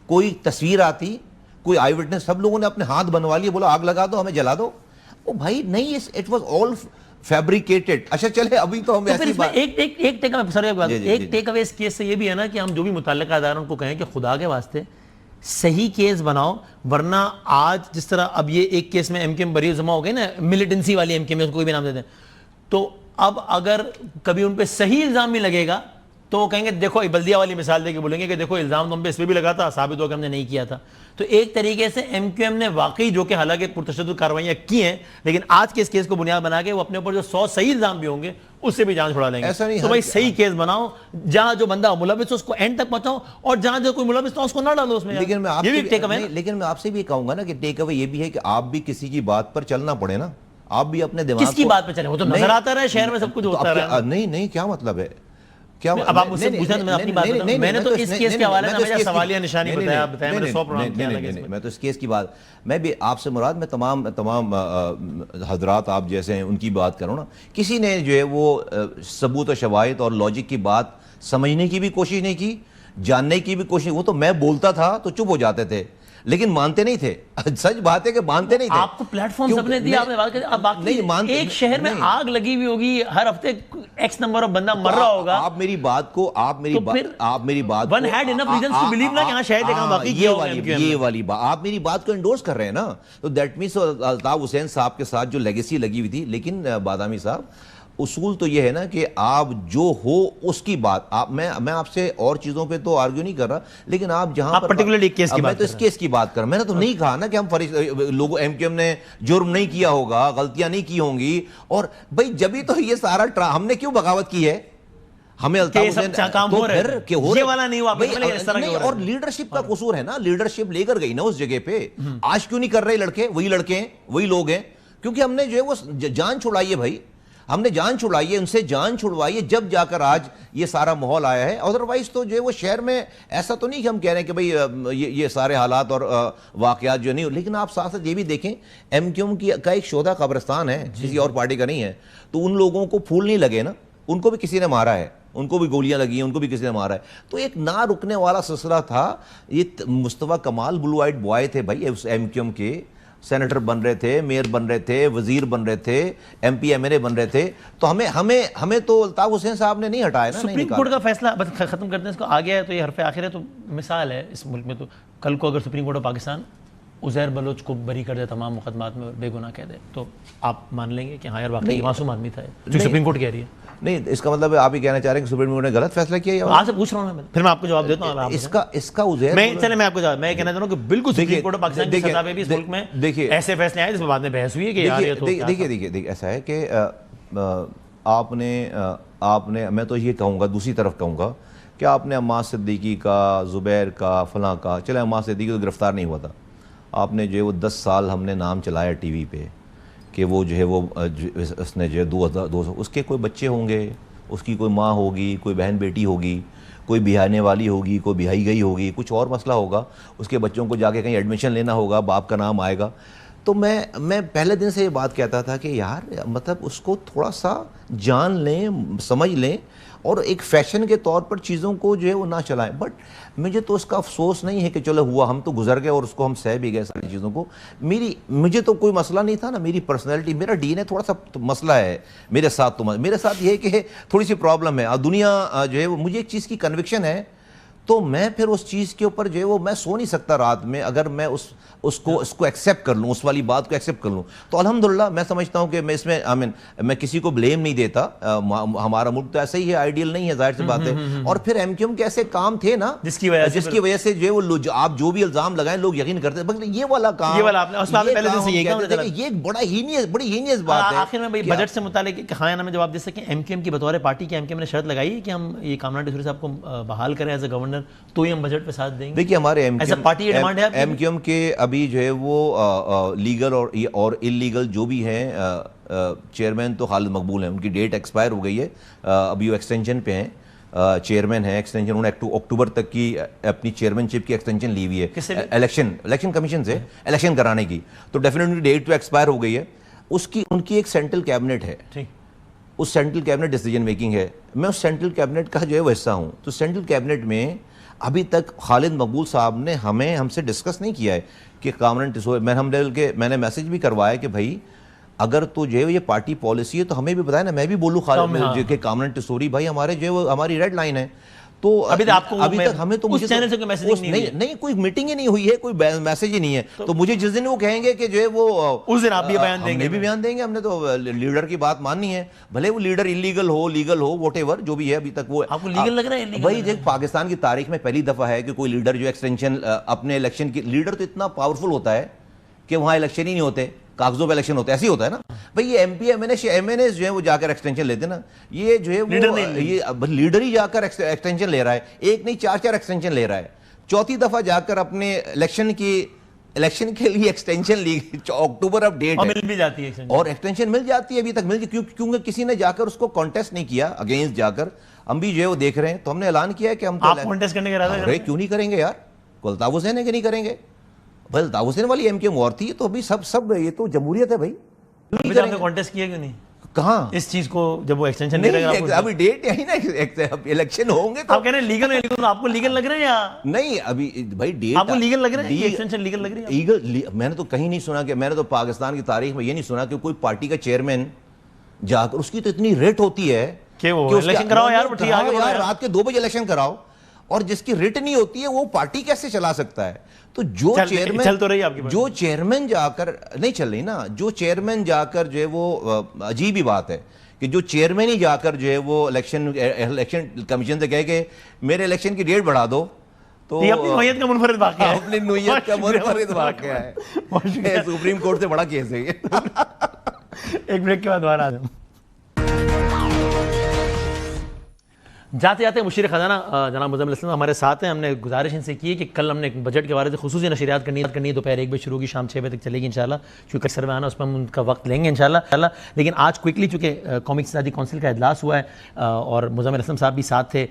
کوئی تصویر آتی, کوئی آئی وٹنس, سب لوگوں نے اپنے ہاتھ بنوا لیے, بولا آگ لگا دو, ہمیں جلا دو. او بھائی نہیں, اٹ واز آل فیبریکیٹڈ. اچھا چلے ابھی تو ہم ایسی بات, ایک ٹیک اوے اس کیس سے یہ بھی ہے نا کہ ہم جو بھی متعلقہ اداروں کو کہیں کہ خدا کے واسطے صحیح کیس بناؤ, ورنہ آج جس طرح اب یہ ایک کیس میں ایم کیو ایم بری جمع ہو گئے نا, ملیٹنسی والی ایم کیو ایم, کوئی بھی نام دیتے ہیں, تو اب اگر کبھی ان پہ صحیح الزام بھی لگے گا تو وہ کہیں گے دیکھو, بلدیہ والی مثال دے کے بولیں گے کہ دیکھو الزام تو ہم پہ اس پہ بھی لگا تھا, ثابت ہو کہ ہم نے نہیں کیا تھا. تو ایک طریقے سے ایم کیو ایم نے واقعی جو کہ حالانکہ پرتشدد کارروائیاں کی ہیں, لیکن آج کے اس کیس کو بنیاد بنا کے وہ اپنے اوپر جو 100 صحیح الزام بھی ہوں گے اس سے بھی جان چھڑا لیں گے. ایسا نہیں, تو بھائی صحیح کیس بناؤ, جہاں جو بندہ ملوث ہو اس کو اینڈ تک پہنچاؤ, اور جہاں جو کوئی ملوث ہو اس کو نہ ڈالو اس میں. لیکن میں آپ سے بھی کہوں گا نا کہ ٹیک اوے یہ بھی ہے کہ آپ بھی کسی کی بات پر چلنا پڑے نا, آپ بھی اپنے دماغ کس کی بات پہ چلیں, وہ تو نظر آتا رہا شہر میں سب کچھ ہوتا رہا. نہیں, کیا مطلب ہے, اب آپ مجھ سے پوچھیں تو میں اپنی بات بتاؤں. میں نے تو اس کیس کے حوالے سے ہمیشہ سوالیہ نشانی بتایا, میں نے 100 پروگرام کیا لگے. میں تو اس کیس کی بات, میں بھی آپ سے مراد میں تمام حضرات آپ جیسے ہیں ان کی بات کروں نا. کسی نے جو ہے وہ ثبوت و شواہد اور لاجک کی بات سمجھنے کی بھی کوشش نہیں کی, جاننے کی بھی کوشش. وہ تو میں بولتا تھا تو چپ ہو جاتے تھے, لیکن مانتے نہیں تھے. سچ بات ہے کہ مانتے نہیں تھے. آپ کو پلیٹ فارم سب نے دیا, آپ نے بات کی. اب باقی ایک شہر میں آگ لگی ہوئی ہوگی, ہر ہفتے ایکس نمبر آف بندہ مر رہا ہوگا. آپ میری بات کو one had enough reasons to believe نا کہ ہاں شاید ایک واقعی کیا ہوگا. یہ والی بات آپ میری بات کو انڈورس کر رہے ہیں نا, تو دیٹ مینس الطاف حسین صاحب کے ساتھ جو لیگیسی لگی ہوئی تھی. لیکن بادامی صاحب, اصول تو یہ ہے نا کہ آپ جو ہو اس کی بات, میں آپ سے اور چیزوں پہ تو آرگیو نہیں کر رہا, لیکن آپ جہاں پر پرٹیکولرلی کیس کی بات, میں تو اس کیس کی بات کر رہا. میں نے تو نہیں کہا نا کہ ہم لوگوں ایم کیو ایم نے جرم نہیں کیا ہوگا, غلطیاں نہیں کی ہوں گی. اور بھائی جبھی تو یہ سارا ہم نے کیوں بغاوت کی ہے, ہمیں الطاف حسین اور لیڈرشپ کا قصور ہے نا. لیڈرشپ لے کر گئی نا اس جگہ پہ. آج کیوں نہیں کر رہے لڑکے, وہی لڑکے ہیں, وہی لوگ ہیں, کیونکہ ہم نے جو ہے وہ جان چھڑائی ہے بھائی, ہم نے جان چھڑائی ہے, ان سے جان چھڑوائی ہے, جب جا کر آج یہ سارا ماحول آیا ہے. ادروائز تو جو ہے وہ شہر میں ایسا تو نہیں کہ ہم کہہ رہے ہیں کہ بھئی یہ سارے حالات اور واقعات جو نہیں ہو. لیکن آپ ساتھ ساتھ یہ بھی دیکھیں, ایم کیو ایم کا ایک شہداء قبرستان ہے, کسی اور پارٹی کا نہیں ہے. تو ان لوگوں کو پھول نہیں لگے نا, ان کو بھی کسی نے مارا ہے, ان کو بھی گولیاں لگی ہیں, ان کو بھی کسی نے مارا ہے. تو ایک نہ رکنے والا سلسلہ تھا. یہ مصطفیٰ کمال بلو آئٹ بوائے تھے بھائی اس ایم کیو ایم کے, سینیٹر بن رہے تھے, میئر بن رہے تھے, وزیر بن رہے تھے, ایم پی ایم این اے بن رہے تھے. تو ہمیں تو الطاف حسین صاحب نے نہیں ہٹایا نا. سپریم کورٹ کا فیصلہ بس ختم کرتے ہیں اس کو, آ گیا ہے تو یہ حرف آخر ہے. تو مثال ہے اس ملک میں, تو کل کو اگر supreme court of Pakistan Uzair Baloch کو بری کر دے, تمام مقدمات میں بے گناہ کہہ دے, تو آپ مان لیں گے کہ ہاں یار واقعی معصوم آدمی تھا جو سپریم کورٹ کہہ رہی ہے؟ نہیں, اس کا مطلب آپ ہی کہنا چاہ رہے ہیں کہ سپریم کورٹ نے غلط فیصلہ کیا. آپ سے پوچھ رہا ہوں میں, پھر میں آپ کو جواب دیتا ہوں. اس کا میں آپ کو جواب, میں کہنا چاہتا ہوں کہ بالکل سپریم کورٹ آف پاکستان کی سطح پہ بھی اس ملک میں ایسے فیصلے آئے جس میں بعد میں بحث ہوئی ہے کہ یار یہ تو دیکھیے ایسا ہے کہ آپ نے میں تو یہ کہوں گا, دوسری طرف کہوں گا کہ آپ نے عمار صدیقی کا, زبیر کا, فلاں کا, چلے عمار صدیقی تو گرفتار نہیں ہوا تھا, آپ نے جو ہے وہ 10 سال ہم نے نام چلایا ٹی وی پہ کہ وہ جو ہے وہ اس نے جو ہے 200 اس کے کوئی بچے ہوں گے, اس کی کوئی ماں ہوگی, کوئی بہن بیٹی ہوگی, کوئی بیاہنے والی ہوگی, کوئی بیاہی گئی ہوگی, کچھ اور مسئلہ ہوگا, اس کے بچوں کو جا کے کہیں ایڈمیشن لینا ہوگا, باپ کا نام آئے گا. تو میں پہلے دن سے یہ بات کہتا تھا کہ یار مطلب اس کو تھوڑا سا جان لیں, سمجھ لیں, اور ایک فیشن کے طور پر چیزوں کو جو ہے وہ نہ چلائیں. بٹ مجھے تو اس کا افسوس نہیں ہے کہ چلو ہوا, ہم تو گزر گئے اور اس کو ہم سہ بھی گئے ساری چیزوں کو. مجھے تو کوئی مسئلہ نہیں تھا نا, میری پرسنالٹی, میرا ڈی این اے تھوڑا سا مسئلہ ہے میرے ساتھ. تو میرے ساتھ یہ ہے کہ تھوڑی سی پرابلم ہے. دنیا جو ہے وہ, مجھے ایک چیز کی کنوکشن ہے, تو میں پھر اس چیز کے اوپر جو ہے وہ میں سو نہیں سکتا رات میں اگر میں اس کو ایکسیپٹ کر لوں, اس والی بات کو ایکسیپٹ کر لوں. تو الحمدللہ میں سمجھتا ہوں کہ میں اس میں میں کسی کو بلیم نہیں دیتا, ہمارا ملک تو ایسا ہی ہے, آئیڈیل نہیں ہے, ظاہر سی بات ہے. اور پھر ایم کیو ایم کے ایسے کام تھے نا جس کی وجہ سے جو ہے وہ آپ جو بھی الزام لگائیں لوگ یقین کرتے ہیں, بس یہ والا کام یہ ایک بڑی ہینیس بات ہے. آخر میں بجٹ سے متعلق خانہ میں جواب دے سکیں, ایم کیو ایم کی بطور پارٹی کی ایم کیو ایم نے شرط لگائی ہے کہ ہم یہ کامران ٹیسوری صاحب کو بحال کریں ایز اے گورنر تو ہی ہم بجٹ پہ ساتھ دیں گے؟ دیکھیے ہمارے ایم کیو ایم کے ابھی جو ہے وہ لیگل اور انلیگل جو بھی ہیں, چیئرمین تو خالد مقبول ہیں, ان کی ڈیٹ ایکسپائر ہو گئی ہے, ابھی وہ ایکسٹینشن پہ ہیں. چیئرمین ہے ایکسٹینشن, انہوں نے اکتوبر تک کی اپنی چیئرمین شپ کی ایکسٹینشن لی ہوئی ہے الیکشن کمیشن سے الیکشن کرانے کی. تو ڈیفینیٹلی ڈیٹ تو ایکسپائر ہو گئی ہے. ان کی ایک سینٹرل کیبنٹ ہے, اس سینٹرل کیبنٹ ڈیسیجن میکنگ ہے. میں اس سینٹرل کیبنٹ کا جو ہے وہ حصہ ہوں. تو سینٹرل کیبنٹ میں ابھی تک خالد مقبول صاحب نے ہم سے ڈسکس نہیں کیا ہے کہ کامران ٹیسوری, میں نے میسج بھی کروایا کہ بھائی اگر تو جو ہے یہ پارٹی پالیسی ہے تو ہمیں بھی بتائیں نا, میں بھی بولوں خالد کہ کامران ٹیسوری بھائی ہمارے جو ہے ہماری ریڈ لائن ہے. تو ابھی تک ہمیں تو نہیں کوئی میٹنگ ہی نہیں ہوئی ہے, کوئی میسج ہی نہیں ہے. تو مجھے جس دن وہ کہیں گے کہ جو ہے وہ اس دن آپ بھی بیان دیں گے, بھی بیان دیں گے. ہم نے تو لیڈر کی بات ماننی ہے, بھلے وہ leader illegal who legal who what ever جو بھی ہے. ابھی تک وہ آپ کو لیگل لگ رہا ہے؟ بھائی دیکھ, پاکستان کی تاریخ میں پہلی دفعہ ہے کہ کوئی لیڈر جو ایکسٹینشن اپنے الیکشن کی, لیڈر تو اتنا پاورفل ہوتا ہے کہ وہاں الیکشن ہی نہیں ہوتے, کاغذوں پہ الیکشن ہوتا ہے, ایسے ہی ہوتا ہے نا بھائی. یہ ایم پی ایم این اے جو ہے وہ جا کر ایکسٹینشن لیتے نا, یہ جو ہے وہ لیڈر ہی جا کر ایکسٹینشن لے رہا ہے, ایک نہیں 4 ایکسٹینشن لے رہا ہے. چوتھی دفعہ جا کر اپنے الیکشن کے لیے ایکسٹینشن لی, اکتوبر اب ڈیٹ ہے اور ایکسٹینشن مل جاتی ہے. ابھی تک مل کیونکہ کسی نے جا کر اس کو کانٹیسٹ نہیں کیا اگینسٹ جا کر. ہم بھی جو ہے وہ دیکھ رہے ہیں, تو ہم نے اعلان کیا ہے کہ ہم کانٹیسٹ کرنے کے ارادہ ارے کیوں نہیں کریں گے یار, کو الطاف حسین ہے کہ نہیں کریں گے. بھائی الطاف حسین والی ایم کیو ایم اور تھی, تو ابھی سب یہ تو جمہوریت ہے بھائی. کانٹیسٹ کیا کیوں نہیں کہاں اس چیز کو جب وہ ایکسٹینشن لے رہے ہیں؟ ابھی ڈیٹ یہی نا, الیکشن ہوں گے تو آپ کہہ رہے ہیں لیگل, آپ کو لیگل لگ رہے ہیں یا نہیں؟ ابھی بھائی ڈیٹ آپ کو لیگل لگ رہا ہے, ایکسٹینشن لیگل لگ رہی ہے؟ میں نے تو کہیں نہیں سنا, کہ میں نے تو پاکستان کی تاریخ میں یہ نہیں سنا کہ کوئی پارٹی کا چیئرمین جا کر, اس کی تو اتنی ریٹ ہوتی ہے کہ وہ الیکشن کراؤ یار, رات کے 2 بجے الیکشن کراؤ, اور جس کی ریٹ نہیں ہوتی ہے وہ پارٹی کیسے چلا سکتا ہے؟ تو جو چیئرمین جا کر نہیں چل رہی نا, جو چیئرمین جا کر جو ہے وہ عجیب ہی بات ہے کہ جو چیئرمین ہی جا کر جو ہے وہ الیکشن کمیشن سے کہے کہ میرے الیکشن کی ڈیٹ بڑھا دو, تو اپنی نوعیت کا منفرد واقعہ ہے, اپنی نوعیت کا منفرد واقعہ ہے. سپریم کورٹ سے بڑا کیس ہے یہ. ایک بریک کے بعد دوبارہ آ جاؤں. جاتے جاتے مشیر خزانہ جناب مزمل اسلم ہمارے ساتھ ہیں. ہم نے گزارش ان سے کی ہے کہ کل ہم نے بجٹ کے بارے سے خصوصی نشریات کرنی ہے, دوپہر 1 بجے شروع کی, شام 6 بجے تک چلے گی انشاءاللہ, کیونکہ سروے آنا اس پہ ہم ان کا وقت لیں گے انشاءاللہ. لیکن آج کوئکلی چونکہ قومی اقتصادی کونسل کا اجلاس ہوا ہے اور مزمل اسلم صاحب بھی ساتھ تھے,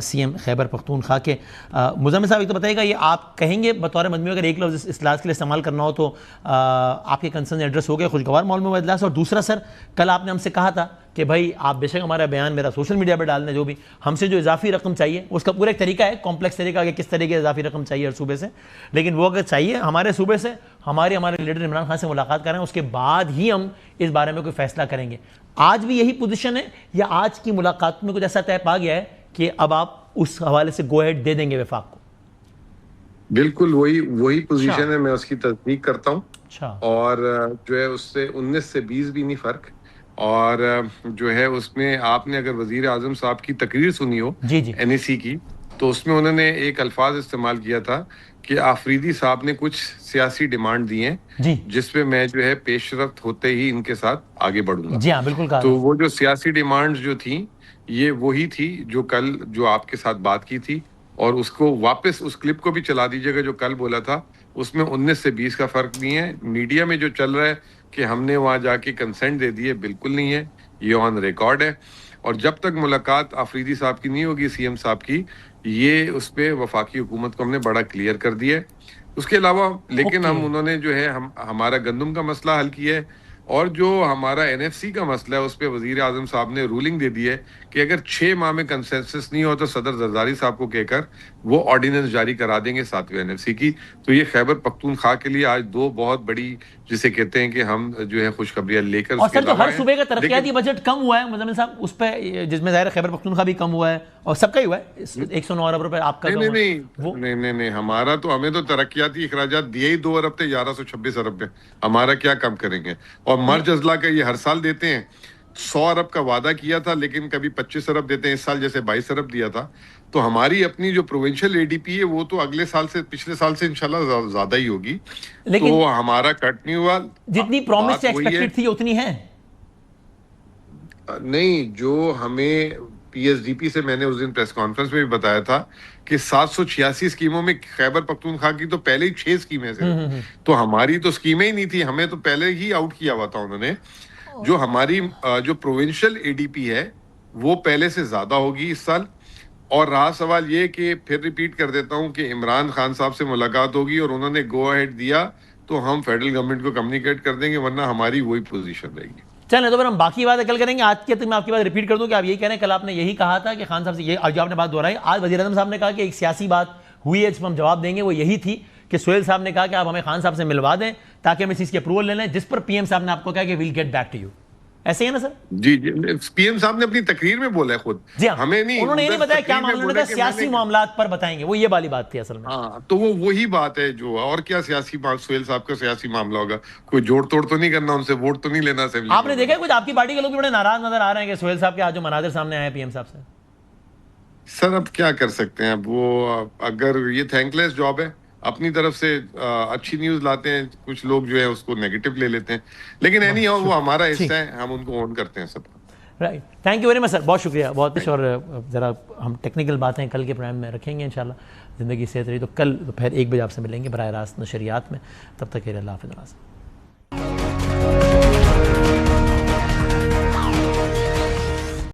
سی ایم خیبر پختونخوا کے. مزمل صاحب ایک تو بتائیے گا, یہ آپ کہیں گے بطور مجموعی اگر ایک لفظ اس اجلاس کے لیے استعمال کرنا ہو تو آپ کے کنسرن ایڈریس ہو گئے, خوشگوار ماحول میں اجلاس. اور دوسرا سر, کل آپ نے ہم سے کہا تھا کہ بھائی آپ بے شک ہمارا بیان میرا سوشل میڈیا پہ ڈال دیں, جو بھی ہم سے جو اضافی رقم چاہیے اس کا پورا ایک طریقہ ہے, کمپلیکس طریقہ کہ کس طریقے اضافی رقم چاہیے ہر صوبے سے, لیکن وہ اگر چاہیے ہمارے صوبے سے, ہمارے لیڈر عمران خان سے ملاقات کریں, اس کے بعد ہی ہم اس بارے میں کوئی فیصلہ کریں گے. آج بھی یہی پوزیشن ہے یا آج کی ملاقات میں کچھ ایسا طے پا گیا ہے کہ اب آپ اس حوالے سے گو ہیڈ دے دیں گے وفاق کو؟ بالکل وہی پوزیشن ہے, میں اس کی تصدیق کرتا ہوں. اور جو ہے اس سے 19 سے 20 بھی نہیں فرق. اور جو ہے اس میں آپ نے اگر وزیر اعظم صاحب کی تقریر سنی ہو این ای سی کی, تو اس میں انہوں نے ایک الفاظ استعمال کیا تھا کہ آفریدی صاحب نے کچھ سیاسی ڈیمانڈ دی ہیں جس پہ میں جو ہے پیش رفت ہوتے ہی ان کے ساتھ آگے بڑھوں گا. جی ہاں بالکل. تو وہ جو سیاسی ڈیمانڈ جو تھیں یہ وہی تھی جو کل جو آپ کے ساتھ بات کی تھی, اور اس کو واپس اس کلپ کو بھی چلا دیجیے گا جو کل بولا تھا. اس میں 19 سے 20 کا فرق نہیں ہے. میڈیا میں جو چل رہا ہے کہ ہم نے وہاں جا کے کنسنٹ دے دیے, بالکل نہیں ہے, یہ آن ریکارڈ ہے. اور جب تک ملاقات آفریدی صاحب کی نہیں ہوگی, سی ایم صاحب کی, یہ اس پہ وفاقی حکومت کو ہم نے بڑا کلیئر کر دیا ہے. اس کے علاوہ لیکن انہوں نے جو ہے ہمارا گندم کا مسئلہ حل کیا ہے, اور جو ہمارا NFC کا مسئلہ ہے اس پہ وزیر اعظم صاحب نے رولنگ دے دی ہے کہ اگر 6 ماہ میں کنسنسس نہیں ہو تو صدر زرداری صاحب کو کہہ کر وہ آرڈیننس جاری کرا دیں گے 7ویں NFC کی. تو یہ خیبر پختونخوا کے لیے آج 2 بہت بڑی جسے کہتے ہیں کہ ہم جو ہے خوشخبریاں لے کر. اور سر جو ہر صوبے کا ترقیاتی بجٹ کم ہوا ہے مزمل صاحب اس پہ جس میں ظاہر خیبر پختونخوا بھی کم ہوا ہے اور سب کا ہی ہوا ہے 109 ارب روپے آپ کا. نہیں ہمارا تو ہمیں تو ترقیاتی اخراجات دیے ہی 2 ارب تھے 1126 ارب میں. ہمارا کیا کم کریں گے؟ اور مرج اضلاع کا یہ ہر سال دیتے ہیں. 100 ارب کا وعدہ کیا تھا لیکن کبھی 25 ارب دیتے ہیں. اس سال جیسے 22 ارب دیا تھا. تو ہماری اپنی جو پروونشل ADP ہے وہ تو اگلے سال سے پچھلے سال سے انشاءاللہ زیادہ ہی ہوگی. تو ہمارا کٹ نہیں ہوا. جتنی پرومس ایکسپیکٹڈ تھی اتنی ہے نہیں. جو ہمیں PSDP سے میں نے اس دن پریس کانفرنس میں بھی بتایا تھا کہ 786 اسکیموں میں خیبر پختونخوا کی تو پہلے ہی 6 اسکیمیں تھے. تو ہماری تو اسکیمیں ہی نہیں تھی. ہمیں تو پہلے ہی آؤٹ کیا ہوا تھا انہوں نے. جو ہماری جو پروونشل ADP ہے وہ پہلے سے زیادہ ہوگی اس سال. اور رہا سوال یہ کہ پھر ریپیٹ کر دیتا ہوں کہ عمران خان صاحب سے ملاقات ہوگی اور انہوں نے گو اہیڈ دیا تو ہم فیڈرل گورنمنٹ کو کمیونیکیٹ کر دیں گے ورنہ ہماری وہی پوزیشن رہے گی. چلیں تو پھر ہم باقی باتیں کل کریں گے. آج کے میں آپ کی بات ریپیٹ کر دوں کہ آپ یہی کہہ رہے ہیں کل آپ نے یہی کہا تھا کہ خان صاحب سے یہ جو آپ نے بات دہرائی. آج وزیر اعظم صاحب نے کہا کہ ایک سیاسی بات ہوئی ہے جس پر ہم جواب دیں گے. وہ یہی تھی کہ سہیل صاحب نے کہا کہ آپ ہمیں خان صاحب سے ملوا دیں تاکہ ہم اس چیز کی اپروول لے لیں, جس پر PM صاحب نے آپ کو کہا کہ we'll get back to you. ایسے ہی ہے نا سر؟ جی PM صاحب نے اپنی تقریر میں بولا ہے خود. جی ہاں, ہمیں نہیں, انہوں نے یہ نہیں بتایا کیا معاملہ تھا, سیاسی معاملات پر بتائیں گے. وہ یہ والی بات تھی اصل میں. ہاں تو وہ وہی بات ہے جو اور کیا سیاسی سہیل صاحب کا سیاسی معاملہ ہوگا. کوئی جوڑ توڑ تو نہیں کرنا, ان سے ووٹ تو نہیں لینا. آپ نے دیکھا کچھ آپ کی پارٹی کے لوگ بھی بڑے ناراض نظر آ رہے ہیں کہ سہیل صاحب کے آج جو مناظر سامنے آئے PM صاحب سے. سر اب کیا کر سکتے ہیں. اب وہ اگر یہ تھینک لیس جاب ہے, اپنی طرف سے اچھی نیوز لاتے ہیں, کچھ لوگ جو ہے اس کو نیگیٹو لے لیتے ہیں, لیکن اینی ہاؤ وہ ہمارا حصہ ہے, ہم ان کو اون کرتے ہیں سب. Right, thank you very much sir, بہت شکریہ, بہت کچھ. اور ذرا ہم ٹیکنیکل باتیں کل کے پروگرام میں رکھیں گے انشاءاللہ. زندگی صحت رہی تو کل دوپہر 1 بجے آپ سے ملیں گے براہ راست نشریات میں. تب تک کے لیے اللہ حافظ.